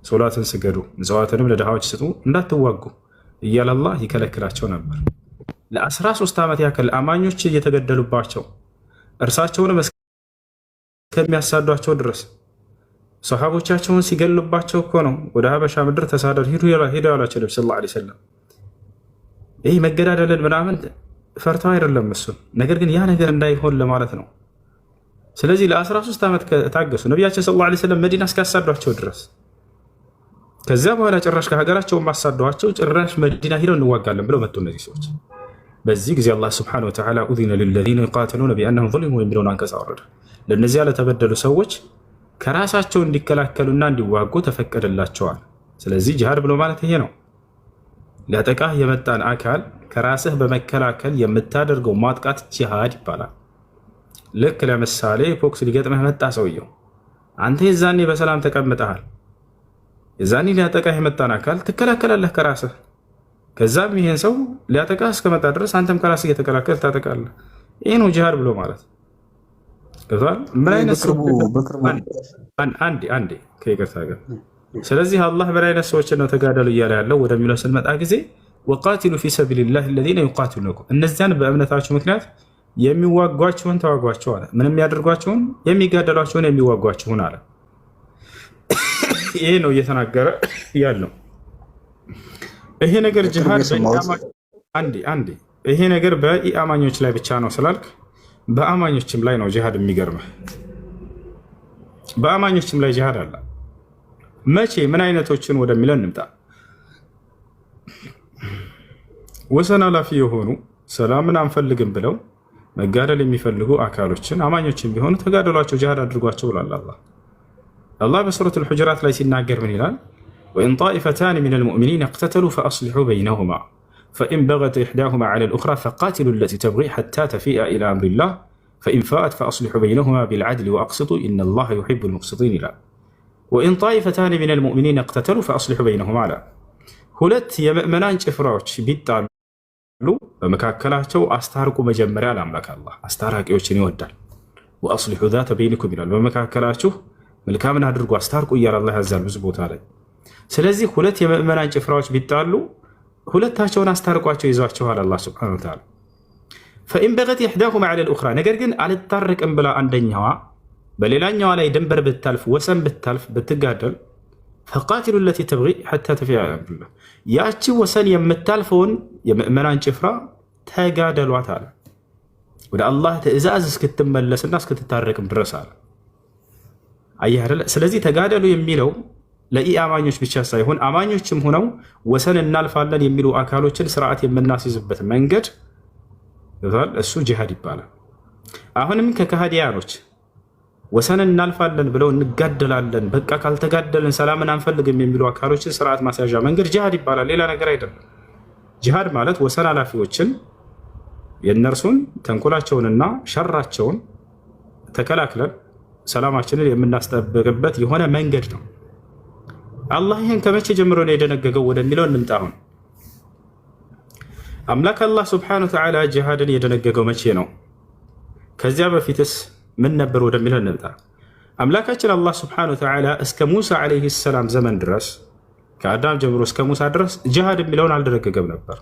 S2: ሶላትን ስገዱ፣ ምጽዋትንም ለድሃዎች ስጡ፣ እንዳትዋጉ እያለ አላህ ይከለክላቸው ነበር። ለ13 ዓመት ያክል አማኞች እየተገደሉባቸው እርሳቸውንም እስከሚያሳዷቸው ድረስ ሰሓቦቻቸውን ሲገሉባቸው እኮ ነው ወደ ሀበሻ ምድር ተሳደር ሂዱ ያሏቸው ነቢ ሰለላሁ ዐለይሂ ወሰለም። ይህ መገዳደልን ምናምን ፈርተው አይደለም እሱን፣ ነገር ግን ያ ነገር እንዳይሆን ለማለት ነው። ስለዚህ ለ13 ዓመት ታገሱ ነቢያችን ሰለላሁ ዐለይሂ ወሰለም መዲና እስካሳዷቸው ድረስ። ከዚያ በኋላ ጭራሽ ከሀገራቸው ማሳደዋቸው ጭራሽ መዲና ሂደው እንዋጋለን ብለው መጡ እነዚህ ሰዎች። በዚህ ጊዜ አላህ ሱብሓነሁ ወተዓላ ኡዚነ ሊለዚነ ዩቃተሉነ ቢአንነሁም ዙሊሙ የሚለውን አንቀጽ አወረደ። ለእነዚያ ለተበደሉ ሰዎች ከራሳቸው እንዲከላከሉና እንዲዋጉ ተፈቀደላቸዋል። ስለዚህ ጂሃድ ብሎ ማለት ይሄ ነው። ሊያጠቃህ የመጣን አካል ከራስህ በመከላከል የምታደርገው ማጥቃት ጂሃድ ይባላል። ልክ ለምሳሌ ፖክስ ሊገጥመህ መጣ ሰውየው፣ አንተ የዛኔ በሰላም ተቀምጠሃል። የዛኔ ሊያጠቃህ የመጣን አካል ትከላከላለህ ከራስህ። ከዛም ይሄን ሰው ሊያጠቃህ እስከመጣ ድረስ አንተም ከራስህ እየተከላከል ታጠቃለህ። ይህ ነው ጂሃድ ብሎ ማለት ገብቶሃል? ምን አይነት አንዴ ከይቅርታ ጋር ስለዚህ አላህ ምን አይነት ሰዎችን ነው ተጋደሉ እያለ ያለው ወደሚለው ስንመጣ ጊዜ ወቃቲሉ ፊ ሰቢሊላህ አለዚነ ዩቃቲሉነኩም፣ እነዚያን በእምነታችሁ ምክንያት የሚዋጓችሁን ተዋጓቸው አለ። ምንም የሚያደርጓችሁን የሚጋደሏችሁን የሚዋጓችሁን አለ። ይሄ ነው እየተናገረ ያለው። ይሄ ነገር ጂሃድ አንዴ ይሄ ነገር በኢአማኞች ላይ ብቻ ነው ስላልክ በአማኞችም ላይ ነው ጂሃድ። የሚገርምህ በአማኞችም ላይ ጂሃድ አለ። መቼ ምን አይነቶችን ወደሚለው እንምጣ። ወሰን አላፊ የሆኑ ሰላምን አንፈልግም ብለው መጋደል የሚፈልጉ አካሎችን አማኞችን ቢሆኑ ተጋደሏቸው፣ ጂሃድ አድርጓቸው ብሏል አላህ በሱረቱል ሁጁራት ላይ ሲናገር ምን ይላል? ወኢን ጣኢፈታን ሚነል ሙእሚኒን እቅተተሉ ፈአስሊሑ በይነሁማ ፈኢን በገት ኢሕዳሁማ ዐለል ኡኽራ ፈቃቲሉ ለቲ ተብጊ ሐታ ተፊአ ኢላ አምሪላህ ፈኢን ፋአት ፈአስሊሑ በይነሁማ ቢልዐድሊ ወአቅሲጡ ኢነላሃ ዩሒቡል ሙቅሲጢን ይላል። ወኢን ጣኢፈታን ሚነል ሙእሚኒን እቅተተሉ ፈአስሊሑ በይነሁማ አለ። ሁለት የምእመናን ጭፍራዎች ቢጣሉ በመካከላቸው አስታርቁ መጀመሪያ አላምላክ አላህ አስታራቂዎችን ይወዳል። ወአስሊሑ ዛተ በይኒኩም ይላል። በመካከላችሁ መልካምን አድርጎ አስታርቁ እያለ አላህ ያዛል ብዙ ቦታ ላይ። ስለዚህ ሁለት የምእመናን ጭፍራዎች ቢጣሉ ሁለታቸውን አስታርቋቸው ይዟቸዋል አላህ ሱብሓነሁ ወተዓላ። ፈኢን በገት ኢሕዳሁማ ዐለል ኡኽራ፣ ነገር ግን አልታረቅም ብላ አንደኛዋ በሌላኛዋ ላይ ድንበር ብታልፍ ወሰን ብታልፍ ብትጋደል ፈቃቲሉ ለቲ ተብጊ ሐታ ተፊአ ኢላ አምሪላህ፣ ያቺ ወሰን የምታልፈውን የምእመናን ጭፍራ ተጋደሏት አለ። ወደ አላህ ትእዛዝ እስክትመለስና እስክትታረቅም ድረስ አለ። አየህ አይደለ? ስለዚህ ተጋደሉ የሚለው ለኢአማኞች ብቻ ሳይሆን አማኞችም ሆነው ወሰን እናልፋለን የሚሉ አካሎችን ስርዓት የምናስይዝበት መንገድ እሱ ጂሃድ ይባላል። አሁንም ከካህዲያኖች ወሰን እናልፋለን ብለው እንጋደላለን፣ በቃ ካልተጋደልን ሰላምን አንፈልግም የሚሉ አካሎችን ስርዓት ማስያዣ መንገድ ጂሃድ ይባላል። ሌላ ነገር አይደለም። ጂሃድ ማለት ወሰን አላፊዎችን የእነርሱን ተንኮላቸውንና ሸራቸውን ተከላክለን ሰላማችንን የምናስጠብቅበት የሆነ መንገድ ነው። አላህ ይህን ከመቼ ጀምሮ ነው የደነገገው ወደሚለው እንምጣ። አሁን አምላክ አላህ ሱብሓነሁ ወተዓላ ጂሃድን የደነገገው መቼ ነው? ከዚያ በፊትስ ምን ነበር ወደሚለው እንምጣ። አምላካችን አላህ ሱብሓነሁ ወተዓላ እስከ ሙሳ ዓለይሂ ሰላም ዘመን ድረስ ከአዳም ጀምሮ እስከ ሙሳ ድረስ ጂሃድ የሚለውን አልደነገገም ነበር።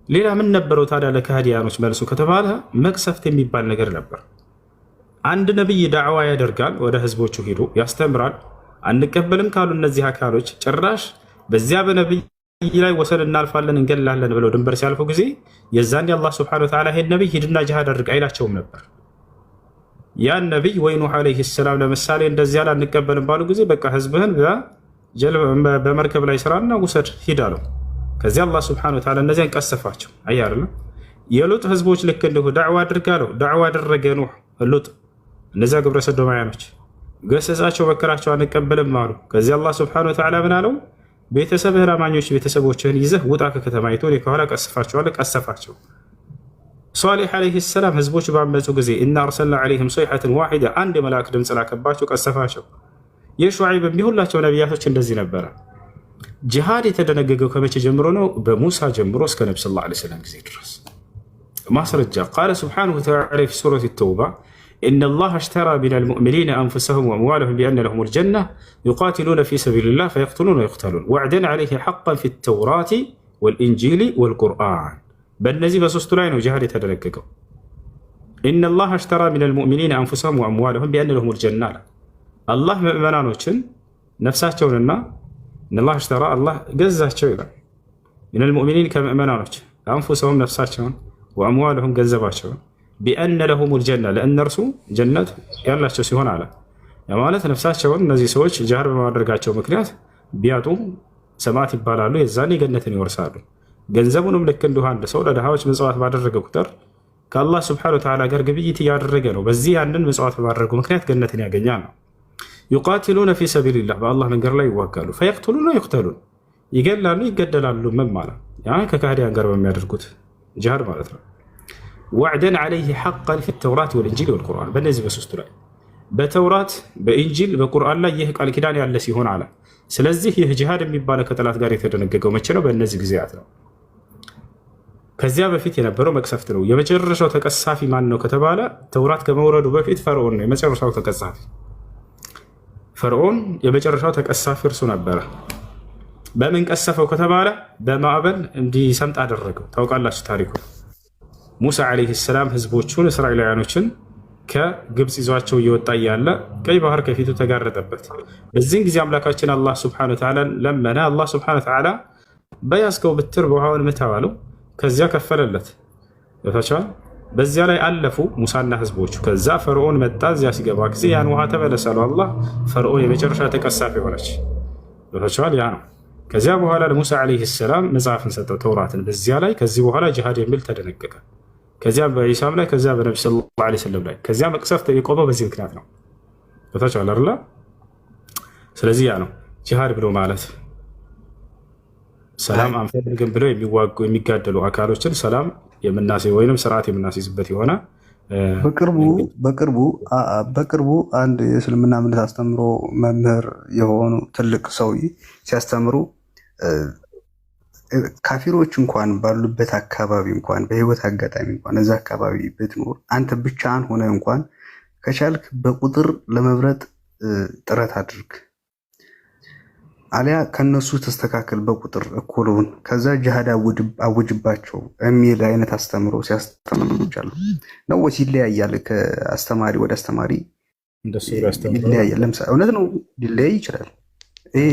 S2: ሌላ ምን ነበረው ታዲያ ለካህዲያኖች መልሱ ከተባለ መቅሰፍት የሚባል ነገር ነበር። አንድ ነቢይ ዳዕዋ ያደርጋል፣ ወደ ህዝቦቹ ሄዶ ያስተምራል። አንቀበልም ካሉ እነዚህ አካሎች ጭራሽ በዚያ በነቢይ ላይ ወሰን እናልፋለን እንገላለን ብለው ድንበር ሲያልፉ ጊዜ የዛኔ አላህ ሱብሓነሁ ወተዓላ ይሄን ነቢይ ሂድና ጂሃድ አድርግ አይላቸውም ነበር። ያን ነቢይ ወይ ኑህ ዓለይሂ ሰላም ለምሳሌ እንደዚያ አንቀበልም ባሉ ጊዜ በቃ ህዝብህን በመርከብ ላይ ስራና ውሰድ ሂድ አለው። ከዚያ አላህ ሱብሓነሁ ወተዓላ እነዚያን ቀሰፋቸው። አይ አይደለም የሉጥ ህዝቦች ልክ እንዲሁ ዳዕዋ አድርግ አለው። ዳዕዋ አደረገ ኑህ ሉጥ። እነዚያ ግብረ ሰዶማውያኖች ገሰጻቸው፣ መከራቸው፣ አንቀበልም አሉ። ከዚያ አላህ ሱብሓነሁ ወተዓላ ምን አለው? ቤተሰብህን አማኞች ቤተሰቦችህን ይዘህ ውጣ ከከተማይቱ፣ እኔ ከኋላ ቀስፋቸዋለሁ። ቀሰፋቸው። ሷሊህ ዓለይሂ ሰላም ህዝቦች ባመፁ ጊዜ እና አርሰልና ዓለይሂም ሰይሐተን ዋሂዳ፣ አንድ የመልአክ ድምፅ ላከባቸው፣ ቀሰፋቸው። የሹዓይብ ሁላቸው ነቢያቶች እንደዚህ ነበረ። ጂሃድ የተደነገገው ከመቼ ጀምሮ ነው? በሙሳ ጀምሮ እስከ ነቢ ሰለላሁ ዓለይሂ ወሰለም ጊዜ ድረስ። ማስረጃ ቃለ ሱብሓነሁ ወተዓላ ፊ ሱረት ተውባ إن الله اشترى من المؤمنين أنفسهم وأموالهم بأن لهم الجنة يقاتلون في سبيل الله فيقتلون ويقتلون وعدا عليه حقا في التوراة والإنجيل والقرآن. بالنزي بسوست لاين وجهاد يتدرككم. إن الله اشترى من المؤمنين أنفسهم وأموالهم بأن لهم الجنة. الله مؤمنانوችን ነፍሳቸውንና إن الله اشترى الله ገዛቸው ይላል من المؤمنين ከመؤمናኖች أنفسهم ነፍሳቸውን وأموالهم ገንዘባቸውን ቢአነ ለሁሙል ጀና ለእነርሱ ጀነት ያላቸው ሲሆን አለ። ማለት ነፍሳቸውን እነዚህ ሰዎች ጂሃድ በማድረጋቸው ምክንያት ቢያጡ ሰማዕት ይባላሉ። የዛኔ ገነትን ይወርሳሉ። ገንዘቡንም ልክ እንዲሁ አንድ ሰው ለድሃዎች ምጽዋት ባደረገ ቁጥር ከአላህ ሱብሓነሁ ወተዓላ ጋር ግብይት እያደረገ ነው። በዚህ ያንን ምጽዋት በማድረጉ ምክንያት ገነትን ያገኛል ነው። ዩቃቲሉነ ፊ ሰቢሊላህ በአላህ መንገድ ላይ ይዋጋሉ። ፈየቅቱሉነ ወየቅተሉን ይገላሉ፣ ይገደላሉ። ምን ማለት ያ ከካህዲያን ጋር በሚያደርጉት ጂሃድ ማለት ነው። ወዕደን ዓለይህ ሐቀን ፊ ተውራት ወልኢንጂል ወልቁርአን በእነዚህ በሶስቱ ላይ በተውራት በኢንጂል በቁርአን ላይ ይህ ቃል ኪዳን ያለ ሲሆን አለ። ስለዚህ ይህ ጂሃድ የሚባለው ከጠላት ጋር የተደነገገው መቼ ነው? በእነዚህ ጊዜያት ነው። ከዚያ በፊት የነበረው መቅሰፍት ነው። የመጨረሻው ተቀሳፊ ማን ነው ከተባለ ተውራት ከመውረዱ በፊት ፈርዖን ነው የመጨረሻው ተቀሳፊ። ፈርዖን የመጨረሻው ተቀሳፊ እርሱ ነበረ። በምን ቀሰፈው ከተባለ በማዕበል እንዲሰምጥ አደረገው። ታውቃላችሁ ታሪኩ። ሙሳ ዓለይሂ ሰላም ህዝቦቹን እስራኤላውያኖችን ከግብፅ ይዟቸው እየወጣ እያለ ቀይ ባህር ከፊቱ ተጋረጠበት። በዚህን ጊዜ አምላካችን አላህ ሱብሓነሁ ወተዓላ ለመነ። አላህ ሱብሓነሁ ወተዓላ በያዝከው ብትር ውሃውን ምታው አለው። ከዚያ ከፈለለት። በዚያ ላይ አለፉ ሙሳና ህዝቦቹ። ከዛ ፈርዖን መጣ። እዚያ ሲገባ ጊዜ ያን ውሃ ተመለሰሉ። አላህ ፈርዖን የመጨረሻ ተቀሳፊ ሆነች። ያ ነው። ከዚያ በኋላ ለሙሳ ዓለይሂ ሰላም መጽሐፍን ሰጠው ተውራትን። በዚያ ላይ ከዚህ በኋላ ጂሃድ የሚል ተደነገገ። ከዚያ በኢሳም ላይ ከዚያ በነቢ ሰለላሁ ዓለይሂ ወሰለም ላይ ከዚያ መቅሰፍት የቆመው በዚህ ምክንያት ነው። ቦታቸዋል አይደለ? ስለዚህ ያ ነው ጂሃድ ብሎ ማለት። ሰላም አንፈልግም ብለው የሚዋጉ የሚጋደሉ አካሎችን ሰላም ወይም ስርዓት የምናስይዝበት የሆነ
S1: በቅርቡ አንድ የእስልምና እምነት አስተምሮ መምህር የሆኑ ትልቅ ሰውዬ ሲያስተምሩ ካፊሮች እንኳን ባሉበት አካባቢ እንኳን በህይወት አጋጣሚ እንኳን እዛ አካባቢ ብትኖር አንተ ብቻህን ሆነ እንኳን ከቻልክ በቁጥር ለመብረጥ ጥረት አድርግ፣ አሊያ ከነሱ ተስተካከል በቁጥር እኩሉን፣ ከዛ ጂሃድ አውጅባቸው የሚል አይነት አስተምሮ ሲያስተምሩ ይቻላል ነው ወይስ ይለያያል? ከአስተማሪ ወደ አስተማሪ ይለያያል። ለምሳሌ እውነት ነው ሊለያይ ይችላል። ይሄ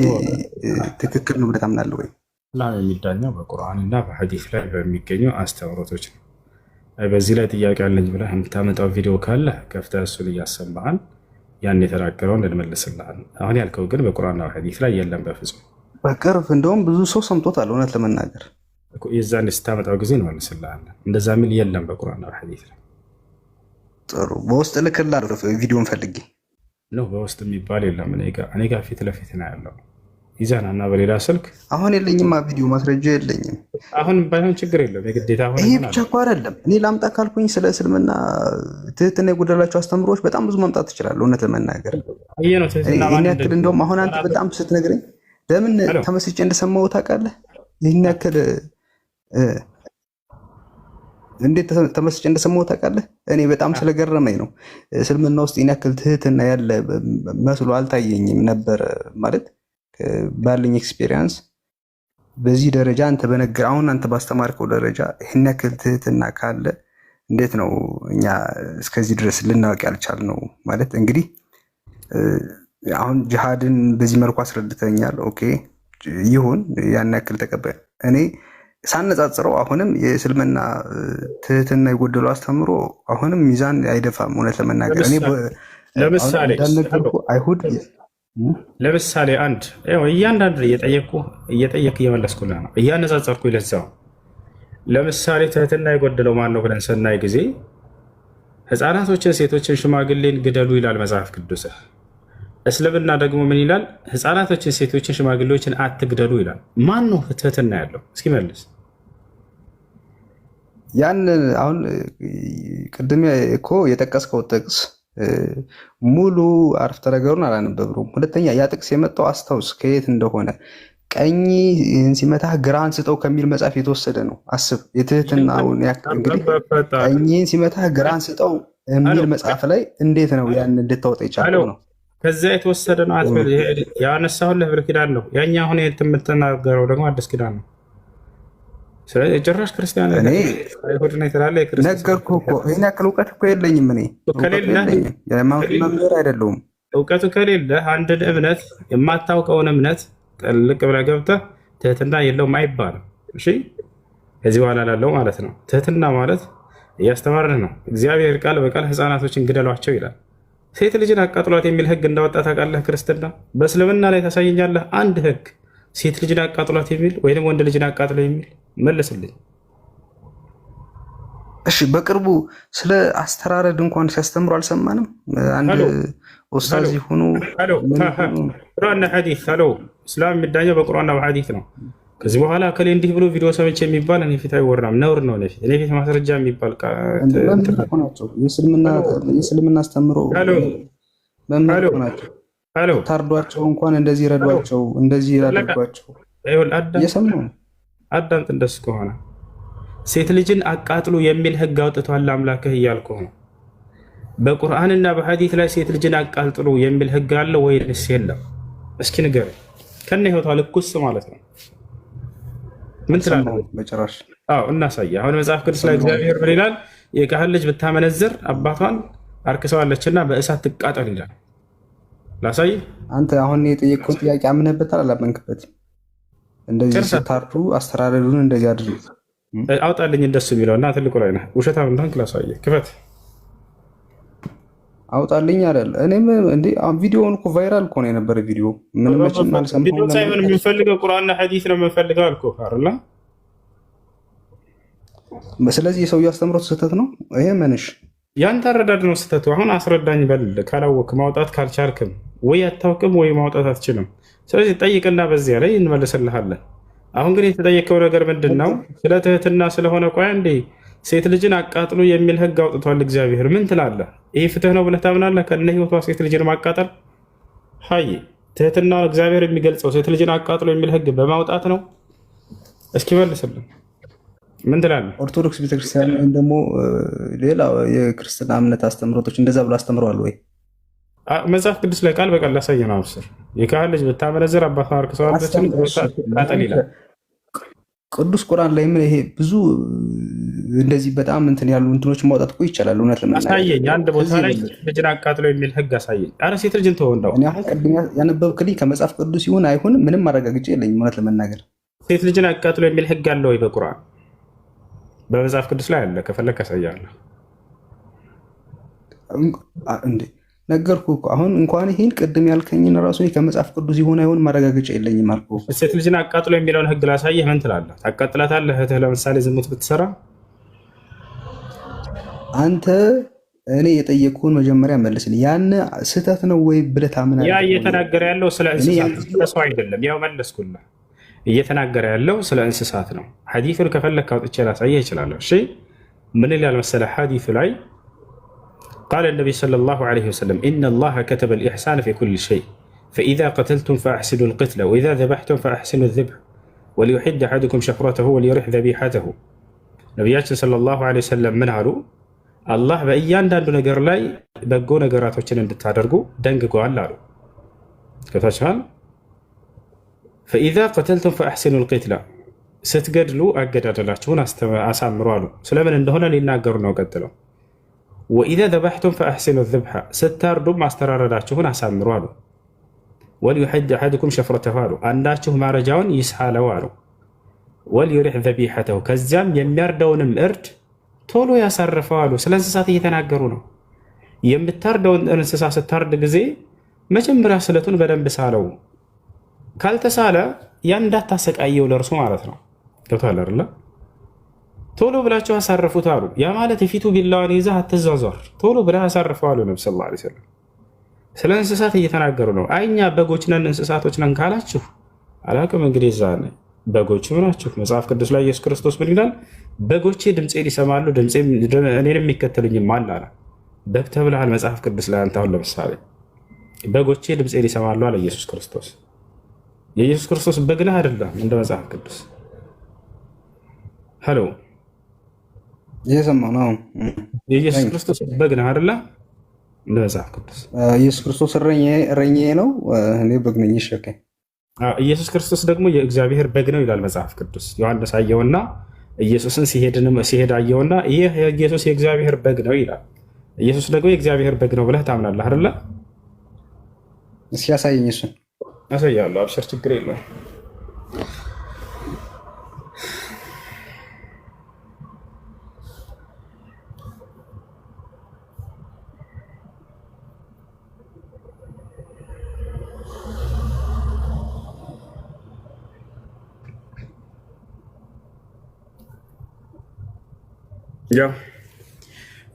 S1: ትክክል ነው ብለህ ታምናለህ ወይ?
S2: እስላም የሚዳኘው በቁርአን እና በሐዲስ ላይ በሚገኙ አስተምህሮቶች ነው። በዚህ ላይ ጥያቄ አለኝ ብለህ የምታመጣው ቪዲዮ ካለ ከፍተህ እሱን እያሰማሃል ያን የተናገረውን እንመልስልሃል። አሁን ያልከው ግን በቁርአንና በሐዲስ ላይ የለም በፍጹም።
S1: በቅርብ እንደውም ብዙ ሰው ሰምቶታል። እውነት ለመናገር
S2: የዛን ስታመጣው ጊዜ እንመልስልሃለን። እንደዛ የሚል የለም በቁርአንና በሐዲስ ላይ።
S1: ጥሩ፣ በውስጥ እልክልሃለሁ ቪዲዮን ፈልጌ
S2: ነው። በውስጥ የሚባል የለም። እኔ ጋር ፊት ለፊት ነው ያለው። ይዛና እና በሌላ ስልክ
S1: አሁን የለኝማ፣ ቪዲዮ ማስረጃ የለኝም።
S2: አሁን ባይሆን ችግር የለም የግዴታ አሁን
S1: ይሄ ብቻ እኮ አይደለም። እኔ ላምጣ ካልኩኝ ስለ እስልምና ትህትና የጎደላቸው አስተምሮች በጣም ብዙ ማምጣት ትችላለህ። እውነት ለመናገር ይህን ያክል እንደውም አሁን አንተ በጣም ስትነግረኝ ለምን ተመስጬ እንደሰማሁ ታውቃለህ? ይህን ያክል እንዴት ተመስጬ እንደሰማሁ ታውቃለህ? እኔ በጣም ስለገረመኝ ነው። እስልምና ውስጥ ይህን ያክል ትህትና ያለ መስሎ አልታየኝም ነበር ማለት ባለኝ ኤክስፔሪንስ በዚህ ደረጃ አሁን አንተ ባስተማርከው ደረጃ ይህን ያክል ትህትና ካለ እንዴት ነው እኛ እስከዚህ ድረስ ልናውቅ ያልቻልነው? ማለት እንግዲህ አሁን ጂሃድን በዚህ መልኩ አስረድተኛል። ኦኬ ይሁን፣ ያን ያክል ተቀበል። እኔ ሳነጻጽረው አሁንም የእስልምና ትህትና የጎደለው አስተምሮ አሁንም ሚዛን አይደፋም። እውነት ለመናገር እኔ
S2: ለምሳሌ
S1: አይሁድ
S2: ለምሳሌ እያንዳንዱ እየጠየቅ እየመለስኩልህ ነው፣ እያነጻጸርኩ ይለዛው። ለምሳሌ ትህትና የጎደለው ማን ነው ብለን ስናይ ጊዜ ህፃናቶችን፣ ሴቶችን፣ ሽማግሌን ግደሉ ይላል መጽሐፍ ቅዱስ። እስልምና ደግሞ ምን ይላል? ህፃናቶችን፣ ሴቶችን፣ ሽማግሌዎችን አትግደሉ ይላል። ማን ነው ትህትና ያለው? እስኪ መልስ።
S1: ያን አሁን ቅድም እኮ የጠቀስከው ጥቅስ ሙሉ አረፍተ ነገሩን አላነበብኩም። ሁለተኛ ያ ጥቅስ የመጣው አስታውስ ከየት እንደሆነ። ቀኝ ሲመታህ ግራህን ስጠው ከሚል መጽሐፍ የተወሰደ ነው። አስብ፣ የትህትናውን ያክል እንግዲህ ቀኝን ሲመታህ ግራህን ስጠው የሚል መጽሐፍ ላይ እንዴት ነው ያን እንድታወጣ የቻለው ነው?
S2: ከዚያ የተወሰደ ነው አትበል። ያነሳሁልህ ብሉይ ኪዳን ነው። ያኛ አሁን የምትናገረው ደግሞ አዲስ ኪዳን ነው። ስለዚህ ጭራሽ ክርስቲያን
S1: ነገርኩህ እኮ ይህን ያክል እውቀት እኮ የለኝም። እኔ የሃይማኖት መምህር አይደለሁም።
S2: እውቀቱ ከሌለ አንድን እምነት የማታውቀውን እምነት ጥልቅ ብለህ ገብተህ ትህትና የለውም አይባልም። እሺ ከዚህ በኋላ ላለው ማለት ነው። ትህትና ማለት እያስተማርንህ ነው። እግዚአብሔር ቃል በቃል ህፃናቶችን ግደሏቸው ይላል። ሴት ልጅን አቃጥሏት የሚል ህግ እንዳወጣ ታውቃለህ? ክርስትና በእስልምና ላይ ታሳየኛለህ አንድ ህግ ሴት ልጅን አቃጥሏት የሚል ወይም ወንድ ልጅን አቃጥሎ የሚል መልስልኝ።
S1: እሺ በቅርቡ ስለ አስተራረድ እንኳን ሲያስተምሩ አልሰማንም? አንድ ኡስታዝ ይሁኑ ቁርአንና ሐዲስ አለው። እስላም የሚዳኘው በቁርአንና በሐዲስ ነው። ከዚህ በኋላ ከሌ እንዲህ ብሎ ቪዲዮ ሰምቼ የሚባል እኔ ፊት አይወራም፣ ነውር ነው። እኔ ፊት ማስረጃ የሚባል የእስልምና አስተምሮ መምህር ናቸው። ታርዷቸው እንኳን እንደዚህ ረዷቸው፣ እንደዚህ ያደርጓቸው እየሰማሁ ነው።
S2: አዳምጥ። እንደሱ ከሆነ ሴት ልጅን አቃጥሉ የሚል ህግ አውጥቷል አምላክህ እያልኩህ ነው። በቁርአንና በሐዲስ ላይ ሴት ልጅን አቃጥሉ የሚል ህግ አለ ወይስ የለም? እስኪ ንገረኝ። ከነ ህይወቷ ልኩስ ማለት ነው። ምን ትላለህ?
S1: በጭራሽ።
S2: እናሳየ። አሁን መጽሐፍ ቅዱስ ላይ እግዚአብሔር ምን ይላል? የካህን ልጅ ብታመነዝር አባቷን አርክሰዋለችና በእሳት ትቃጠል ይላል። ላሳይ። አንተ
S1: አሁን የጠየቀውን ጥያቄ አምነህበታል? አላመንክበትም? እንደዚህ ስታርዱ አስተራረዱን እንደዚህ አድርጉ
S2: አውጣልኝ እንደሱ የሚለው እና ትልቁ ላይ ነህ። ውሸታም እንደሆንክ ላሳየህ። ክፈት
S1: አውጣልኝ አይደል? እኔም እንዴ ቪዲዮውን እኮ ቫይራል እኮ ነው የነበረ ቪዲዮ። ምንም
S2: ቪዲዮ ሳይሆን የምንፈልገው ቁርአንና ሐዲስ ነው የምንፈልገው አልኩህ አይደል?
S1: ስለዚህ የሰውየው አስተምሮት ስህተት ነው። ይሄ ምንሽ
S2: ያንተ አረዳድ ነው ስህተቱ። አሁን አስረዳኝ በል። ካላወቅህ ማውጣት ካልቻልክም ወይ አታውቅም ወይ ማውጣት አትችልም። ስለዚህ ጠይቅና በዚያ ላይ እንመልስልሃለን። አሁን ግን የተጠየቀው ነገር ምንድን ነው? ስለ ትህትና ስለሆነ ቆይ እንዴ ሴት ልጅን አቃጥሉ የሚል ህግ አውጥቷል እግዚአብሔር። ምን ትላለህ? ይህ ፍትህ ነው ብለህ ታምናለህ? ከነ ህይወቷ ሴት ልጅን ማቃጠል ሀይ ትህትና እግዚአብሔር የሚገልጸው ሴት ልጅን አቃጥሎ የሚል ህግ በማውጣት ነው። እስኪ መልስልን። ምን ትላለህ?
S1: ኦርቶዶክስ ቤተክርስቲያን ወይም ደግሞ ሌላ የክርስትና እምነት አስተምሮቶች እንደዛ ብሎ አስተምረዋል ወይ?
S2: መጽሐፍ ቅዱስ ላይ ቃል በቃል ላሳየህ ነው። አብስር የካህን ልጅ ብታመነዝር አባቷን አርክሰዋለች ቃጠል ይላል።
S1: ቅዱስ ቁርአን ላይ ምን ይሄ ብዙ እንደዚህ በጣም እንትን ያሉ እንትኖች ማውጣት እኮ ይቻላል። እውነት ለመናገር
S2: አሳየኝ። አንድ ቦታ ላይ ልጅን አቃጥሎ የሚል ህግ አሳየኝ። ኧረ ሴት ልጅን ተወው። እንደው
S1: እኔ አሁን ቅድም ያነበብክልኝ ከመጽሐፍ ቅዱስ ይሁን አይሁን ምንም ማረጋገጫ የለኝም። እውነት ለመናገር
S2: ሴት ልጅን አቃጥሎ የሚል ህግ አለ ወይ በቁርአን? በመጽሐፍ ቅዱስ ላይ አለ። ከፈለግ ያሳያለሁ።
S1: እንዴ ነገርኩ እኮ አሁን እንኳን ይሄን ቅድም ያልከኝን ራሱ ከመጽሐፍ ቅዱስ ይሆን አይሆን ማረጋገጫ የለኝም አልኩ።
S2: ሴት ልጅን አቃጥሎ የሚለውን ህግ ላሳየህ። ምን ትላለህ? ታቃጥላታለህ? እህትህ ለምሳሌ ዝሙት ብትሰራ
S1: አንተ እኔ የጠየቅኩህን መጀመሪያ መልስልኝ። ያን ስህተት ነው ወይ ብለህ ታምናለህ?
S2: ያ እየተናገረ ያለው ስለ እንስሳት ሰው አይደለም። ያው መለስኩልህ። እየተናገረ ያለው ስለ እንስሳት ነው። ሐዲሱን ከፈለክ አውጥቼ ላሳየህ እችላለሁ። እሺ ምን ይላል መሰለህ? ሐዲሱ ላይ ቃለ ነቢ ሰለላሁ ዐለይሂ ወሰለም ኢነላሀ ከተበል ኢሕሳነ ፊ ኩሊ ሸይ ፈኢዛ ቀተልቱም ፈአሕሲኑ ልቅትለ ወኢዛ ዘበሕቱም ፈአሕሲኑ ዝብሕ ወሊዩሒድ አሐዱኩም ሸፍረተሁ ወሊዩሪሕ ዘቢሐተሁ። ነቢያችን ሰለላሁ ዐለይሂ ወሰለም ምን አሉ? አላህ በእያንዳንዱ ነገር ላይ በጎ ነገራቶችን እንድታደርጉ ደንግጓል አሉ። ከታችኋል። ፈኢዛ ቀተልቱም ፈአሕሲኑ ልቅትለ ስትገድሉ አገዳደላችሁን አሳምሩ አሉ። ስለምን እንደሆነ ሊናገሩ ነው ቀጥለው ወኢዛ ዘበሕቱም ፈአሕሲኑ ዝብሐ ስታርዱም ማስተራረዳችሁን አሳምሩ አሉ። ወሊዩሒድ አሐዱኩም ሸፍረተሁ አሉ አንዳችሁ ማረጃውን ይስሐለው አሉ። ወሊዩሪሕ ዘቢሐተሁ ከዚያም የሚያርደውንም እርድ ቶሎ ያሳርፈው አሉ። ስለ እንስሳት እየተናገሩ ነው። የምታርደውን እንስሳ ስታርድ ጊዜ መጀመሪያ ስለቱን በደንብ ሳለው፣ ካልተሳለ ያን እንዳታሰቃየው ለእርሱ ማለት ነው። ገብቶሃል አይደለ? ቶሎ ብላችሁ አሳርፉት አሉ። ያ ማለት የፊቱ ቢላዋን ይዘህ አትዟዟር፣ ቶሎ ብለህ አሳርፈው አሉ ነቢ ሰለላሁ ዐለይሂ ወሰለም። ስለ እንስሳት እየተናገሩ ነው። አይ እኛ በጎች ነን እንስሳቶች ነን ካላችሁ አላውቅም። እንግዲህ እዛ በጎችም ናችሁ። መጽሐፍ ቅዱስ ላይ ኢየሱስ ክርስቶስ ምን ይላል? በጎቼ ድምፄን ይሰማሉ እኔንም የሚከተሉኝም አለ አለ። በግ ተብለሃል መጽሐፍ ቅዱስ ላይ አንተ። አሁን ለምሳሌ በጎቼ ድምፄን ይሰማሉ አለ ኢየሱስ ክርስቶስ። የኢየሱስ ክርስቶስ በግ ነህ አይደለም? እንደ መጽሐፍ ቅዱስ ሄሎ
S1: እየሰማሁ ነው።
S2: የኢየሱስ ክርስቶስ በግ ነህ አይደለ? እንደ መጽሐፍ ቅዱስ
S1: ኢየሱስ ክርስቶስ እረኛዬ ነው፣ እኔ በግ ነኝ። ይሸከኝ
S2: ኢየሱስ ክርስቶስ ደግሞ የእግዚአብሔር በግ ነው ይላል መጽሐፍ ቅዱስ። ዮሐንስ አየውና ኢየሱስን ሲሄድ አየውና ይህ ኢየሱስ የእግዚአብሔር በግ ነው ይላል። ኢየሱስ ደግሞ የእግዚአብሔር በግ ነው ብለህ ታምናለህ አይደለ?
S1: እስኪ ያሳየኝ። እሱን
S2: ያሳያለሁ። አብሽር፣ ችግር የለውም።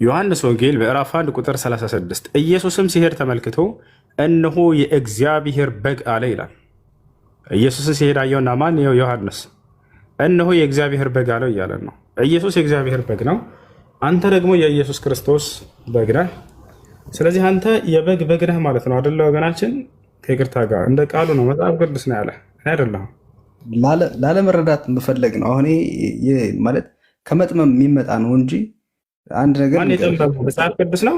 S2: ዮሐንስ ወንጌል ምዕራፍ 1 ቁጥር 36 ኢየሱስም ሲሄድ ተመልክቶ እነሆ የእግዚአብሔር በግ አለ ይላል። ኢየሱስን ሲሄድ አየውና ማን? ዮሐንስ እነሆ የእግዚአብሔር በግ አለው እያለ ነው። ኢየሱስ የእግዚአብሔር በግ ነው። አንተ ደግሞ የኢየሱስ ክርስቶስ በግ ነህ። ስለዚህ አንተ የበግ በግ ነህ ማለት ነው አይደለ? ወገናችን ከይቅርታ ጋር እንደ ቃሉ ነው። መጽሐፍ ቅዱስ ነው ያለ አይደለም።
S1: ላለመረዳት መፈለግ ነው። አሁን ማለት ከመጥመም የሚመጣ ነው እንጂ አንድ ነገር
S2: መጽሐፍ ቅዱስ ነው።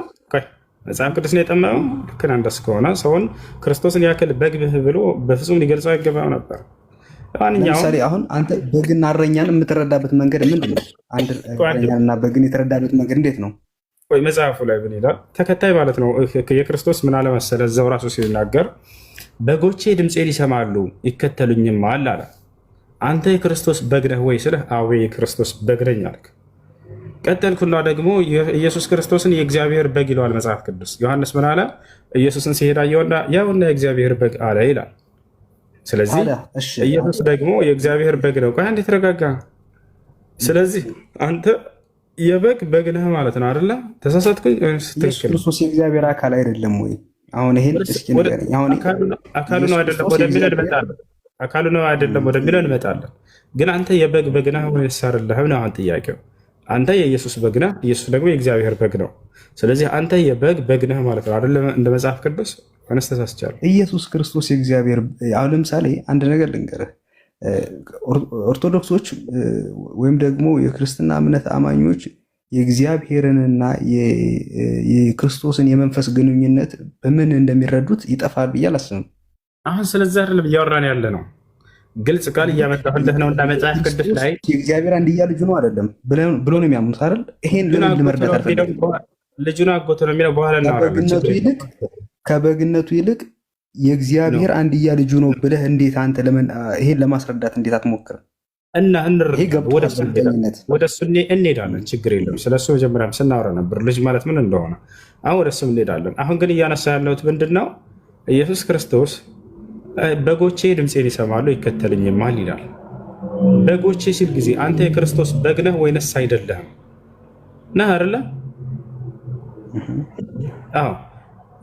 S2: መጽሐፍ ቅዱስ ነው የጠመመው። ልክ እንደሱ ከሆነ ሰውን ክርስቶስን ያክል በግ ብሎ በፍጹም ሊገልጸው አይገባም ነበር።
S1: ለምሳሌ አሁን አንተ በግና እረኛን የምትረዳበት መንገድ ምንድን ነው? አንድ እረኛንና በግን የተረዳበት መንገድ እንዴት ነው?
S2: መጽሐፉ ላይ ምን ይላል? ተከታይ ማለት ነው የክርስቶስ ምን አለ መሰለህ፣ እዛው ራሱ ሲናገር በጎቼ ድምፄን ይሰማሉ ይከተሉኝማል አለ። አንተ የክርስቶስ በግ ነህ ወይ ስልህ አዎ የክርስቶስ በግ ነኝ አልክ። ቀጠልኩና ደግሞ ኢየሱስ ክርስቶስን የእግዚአብሔር በግ ይለዋል መጽሐፍ ቅዱስ። ዮሐንስ ምን አለ? ኢየሱስን ሲሄድ አየውና ያውና የእግዚአብሔር በግ አለ ይላል። ስለዚህ ኢየሱስ ደግሞ የእግዚአብሔር በግ ነው። ቆይ አንዴ ተረጋጋ። ስለዚህ አንተ የበግ በግ ነህ ማለት ነው አይደለ? ተሳሳትኩኝ?
S1: ኢየሱስ ክርስቶስ የእግዚአብሔር አካል አይደለም ወይ? አሁን ይሄን እስኪ ንገረኝ። አሁን
S2: አካሉ ነው አይደለም ወደሚለው እንመጣለን። አካሉ ነው አይደለም ወደሚለው እንመጣለን። ግን አንተ የበግ በግ ነህ ወይስ አይደለህም ነው አሁን ጥያቄው። አንተ የኢየሱስ በግ ነህ፣ ኢየሱስ ደግሞ የእግዚአብሔር በግ ነው። ስለዚህ አንተ የበግ በግ ነህ ማለት ነው አይደለም? እንደ መጽሐፍ ቅዱስ ወይስ ተሳስቻለሁ?
S1: ኢየሱስ ክርስቶስ የእግዚአብሔር አሁን ለምሳሌ አንድ ነገር ልንገርህ። ኦርቶዶክሶች ወይም ደግሞ የክርስትና እምነት አማኞች የእግዚአብሔርንና የክርስቶስን የመንፈስ ግንኙነት በምን እንደሚረዱት ይጠፋል ብዬ አላስብም።
S2: አሁን ስለዚህ አይደለም እያወራን ያለ ነው። ግልጽ ቃል እያመጣሁልህ ነው። እንደ መጽሐፍ ቅዱስ ላይ
S1: የእግዚአብሔር አንድያ ልጁ ነው አይደለም ብሎ ነው የሚያምኑት አይደል? ይሄን ለምን መርዳት አልፈልግም።
S2: ልጁን አጎት ነው የሚለው በኋላ እናወራለን።
S1: ከበግነቱ ይልቅ የእግዚአብሔር አንድያ ልጁ ነው ብለህ እንዴት አንተ ይሄን ለማስረዳት እንዴት አትሞክርም?
S2: እና
S1: ይሄ ገብቶሃል በእርግጠኝነት።
S2: ወደ እሱ እንሄዳለን። ችግር የለም። ስለሱ መጀመሪያም ስናወራ ነበር ልጅ ማለት ምን እንደሆነ። አሁን ወደ እሱ እንሄዳለን። አሁን ግን እያነሳ ያለሁት ምንድን ነው? ኢየሱስ ክርስቶስ በጎቼ ድምፄን ይሰማሉ ይከተልኝማል ይላል። በጎቼ ሲል ጊዜ አንተ የክርስቶስ በግ ነህ ወይንስ አይደለህም? ነህ አይደለ? አዎ።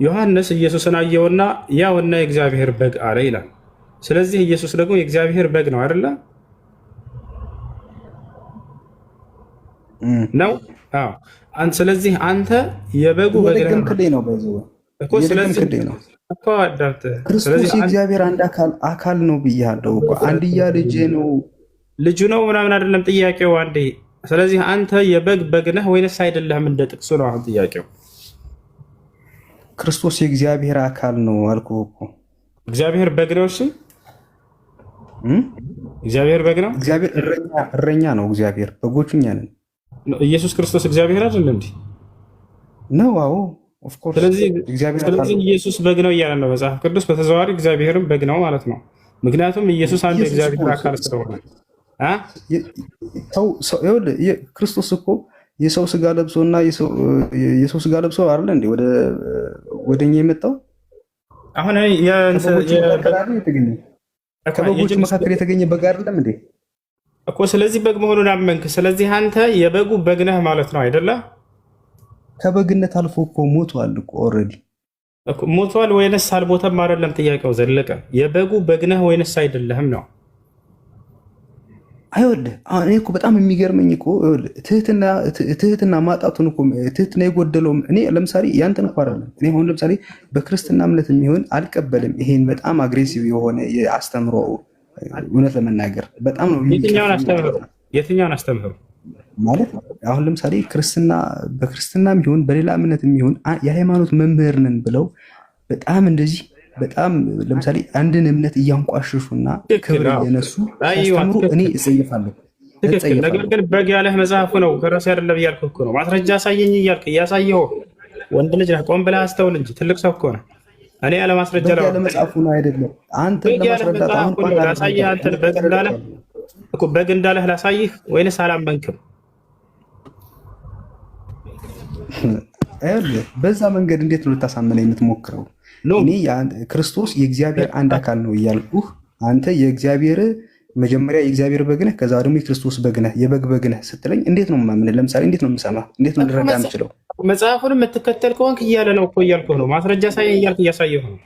S2: ዮሐንስ ኢየሱስን አየውና ያውና የእግዚአብሔር በግ አለ ይላል። ስለዚህ ኢየሱስ ደግሞ የእግዚአብሔር በግ ነው አይደለ? ነው። አዎ። ስለዚህ አንተ የበጉ በግ
S1: ነው እኮ። ስለዚህ
S2: እኮ አዳምጥ።
S1: ክርስቶስ የእግዚአብሔር አንድ አካል ነው ብያለሁ እኮ። አንድያ ልጅ ነው
S2: ልጁ ነው ምናምን አይደለም ጥያቄው። አንዴ ስለዚህ አንተ የበግ በግ ነህ ወይንስ አይደለህም? እንደ ጥቅሱ ነው አሁን ጥያቄው።
S1: ክርስቶስ የእግዚአብሔር አካል ነው አልኩህ እኮ።
S2: እግዚአብሔር በግ ነው። እሺ እግዚአብሔር በግ ነው።
S1: እግዚአብሔር እረኛ ነው። እግዚአብሔር በጎቹ እኛ ነን።
S2: ኢየሱስ ክርስቶስ እግዚአብሔር አይደለም እንዴ?
S1: ነው። አዎ ኦፍ ኮርስ።
S2: ስለዚህ ኢየሱስ በግ ነው እያለ ነው መጽሐፍ ቅዱስ። በተዘዋዋሪ እግዚአብሔርም በግ ነው ማለት ነው። ምክንያቱም ኢየሱስ አንድ የእግዚአብሔር አካል ስለሆነ
S1: ክርስቶስ እኮ የሰው ስጋ ለብሶና የሰው ስጋ ለብሶ አይደለ እንዴ ወደኛ የመጣው?
S2: አሁን
S1: ከበጎቹ መካከል የተገኘ በግ አይደለም እንዴ
S2: እኮ። ስለዚህ በግ መሆኑን አመንክ። ስለዚህ አንተ የበጉ በግ ነህ ማለት ነው አይደለ?
S1: ከበግነት አልፎ እኮ ሞቷል እኮ ኦልሬዲ።
S2: ሞቷል ወይንስ አልሞተም አይደለም ጥያቄው። ዘለቀ የበጉ በግ ነህ ወይንስ አይደለህም ነው።
S1: አይወልህ አሁን እኔ እኮ በጣም የሚገርመኝ እኮ ትህትና ማጣቱን እኮ ትህትና የጎደለው እኔ ለምሳሌ ያንተን እኮ አይደለም። እኔ አሁን ለምሳሌ በክርስትና እምነት የሚሆን አልቀበልም። ይሄን በጣም አግሬሲቭ የሆነ የአስተምሮ እውነት ለመናገር በጣም ነው።
S2: የትኛውን አስተምህሮ
S1: ማለት አሁን ለምሳሌ በክርስትናም ይሁን በሌላ እምነት የሚሆን የሃይማኖት መምህር ነን ብለው በጣም እንደዚህ በጣም ለምሳሌ አንድን እምነት እያንቋሸሹና ክብር እየነሱ ሲያስተምሩ እኔ እጸይፋለሁ።
S2: ነገር ግን በግ ያለህ መጽሐፉ ነው ከራሴ አይደለም እያልኩ እኮ ነው። ማስረጃ አሳየኝ እያልክ እያሳየሁ ወንድ ልጅ ነህ። ቆም ብለህ አስተውል እንጂ ትልቅ ሰው እኮ ነህ። እኔ ያለ ማስረጃ
S1: ያለ መጽሐፉ ነው አይደለም። አንተ ለማስረዳት አሁን
S2: ላሳይህ አንተን በግ እንዳለህ ላሳይህ ወይንስ አላመንክም?
S1: በዛ መንገድ እንዴት ነው ልታሳመነ የምትሞክረው? እኔ ክርስቶስ የእግዚአብሔር አንድ አካል ነው እያልኩህ አንተ የእግዚአብሔር መጀመሪያ የእግዚአብሔር በግ ነህ፣ ከዛ ደግሞ የክርስቶስ በግ ነህ፣ የበግ በግ ነህ ስትለኝ እንዴት ነው የማምንህ? ለምሳሌ እንዴት ነው የምሰማህ? እንዴት ነው ልረዳ የምችለው?
S2: መጽሐፉን የምትከተል ከሆንክ እያለ ነው እኮ እያልኩህ ነው። ማስረጃ ሳይ እያልክ እያሳየሁ ነው።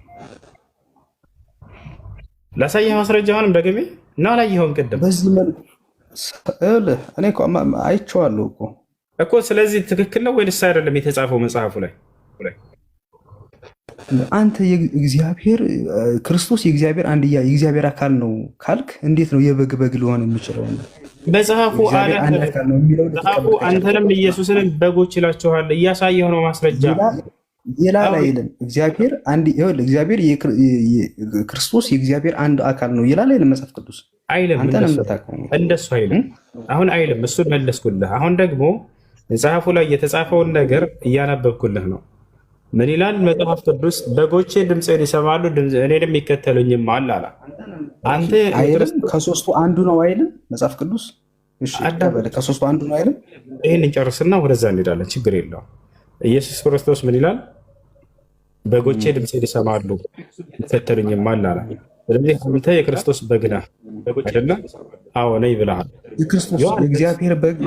S2: ላሳየህ ማስረጃ አሁንም ደግሜ እና አላየኸውም ቅድም
S1: በዚህ መልኩ እኔ እኮ አይቼዋለሁ
S2: እኮ። ስለዚህ ትክክል ነው ወይንስ አይደለም የተጻፈው መጽሐፉ ላይ?
S1: አንተ የእግዚአብሔር ክርስቶስ የእግዚአብሔር አንድያ የእግዚአብሔር አካል ነው ካልክ እንዴት ነው የበግ በግ ሊሆን የሚችለው?
S2: መጽሐፉ አንተንም ኢየሱስንም በጎች ይላችኋል። እያሳየሁ ነው ማስረጃ።
S1: ይላል አይልም? እግዚአብሔር ክርስቶስ የእግዚአብሔር አንድ አካል ነው ይላል አይልም መጽሐፍ ቅዱስ?
S2: አይልም። እንደሱ አይልም። አሁን አይልም። እሱን መለስኩልህ። አሁን ደግሞ መጽሐፉ ላይ የተጻፈውን ነገር እያነበብኩልህ ነው። ምን ይላል መጽሐፍ ቅዱስ? በጎቼ ድምፅን ይሰማሉ እኔንም ይከተሉኝማል አለ። አንተ
S1: ከሶስቱ አንዱ ነው አይልም መጽሐፍ ቅዱስ? ከሶስቱ አንዱ ነው አይልም?
S2: ይህን እንጨርስና ወደዛ እንሄዳለን። ችግር የለውም። ኢየሱስ ክርስቶስ ምን ይላል? በጎቼ ድምፅን ይሰማሉ ይከተሉኝማል አለ። ስለዚህ አንተ የክርስቶስ በግ ነህ አይደለ? አዎ ነኝ ብለሃል።
S1: የእግዚአብሔር በግ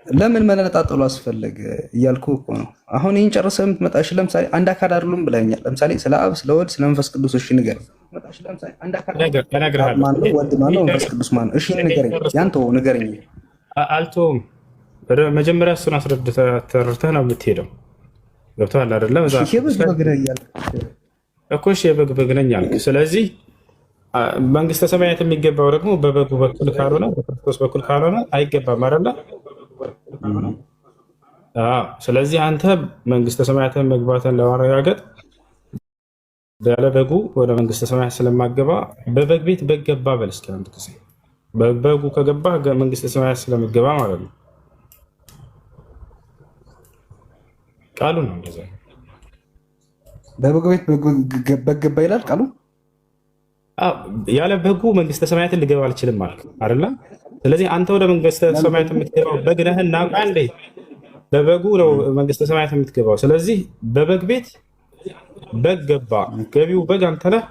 S1: ለምን መነጣጠሉ አስፈለገ እያልኩ እኮ ነው። አሁን ይህን ጨርሰህ የምትመጣ እሺ፣ ለምሳሌ አንድ አካል አይደሉም ብለኛል። ለምሳሌ ስለ አብ፣ ስለ ወልድ፣ ስለ መንፈስ ቅዱስ እሺ ንገረኝ። ማነው ወልድ ማነው መንፈስ ቅዱስ ማነው? እሺ ንገረኝ። ያንተው ንገረኝ።
S2: አልተውም። መጀመሪያ እሱን አስረድተህ ተረድተህ ነው የምትሄደው። ገብቶሃል አይደለ?
S1: የበግ በግ ነህ እያልክ
S2: እኮ እሺ፣ የበግ በግ ነኝ አልክ። ስለዚህ መንግስተ ሰማያት የሚገባው ደግሞ በበጉ በኩል ካልሆነ በክርስቶስ በኩል ካልሆነ አይገባም አይደለ? ስለዚህ አንተ መንግስተ ሰማያትን መግባትን ለማረጋገጥ ያለ በጉ ወደ መንግስተ ሰማያት ስለማገባ በበግ ቤት በግ ገባ በል እስኪ አንድ ጊዜ። በበጉ ከገባ መንግስተ ሰማያት ስለምገባ ማለት ነው። ቃሉ ነው እንደዛ።
S1: በበግ ቤት በግ ገባ ይላል ቃሉ።
S2: ያለ በጉ መንግስተ ሰማያትን ልገባ አልችልም አልክ አይደለ? ስለዚህ አንተ ወደ መንግስተ ሰማያት የምትገባው በግ ነህና አንዴ በበጉ ነው መንግስተ ሰማያት የምትገባው። ስለዚህ በበግ ቤት በግ ገባ፣ ገቢው በግ አንተ ነህ።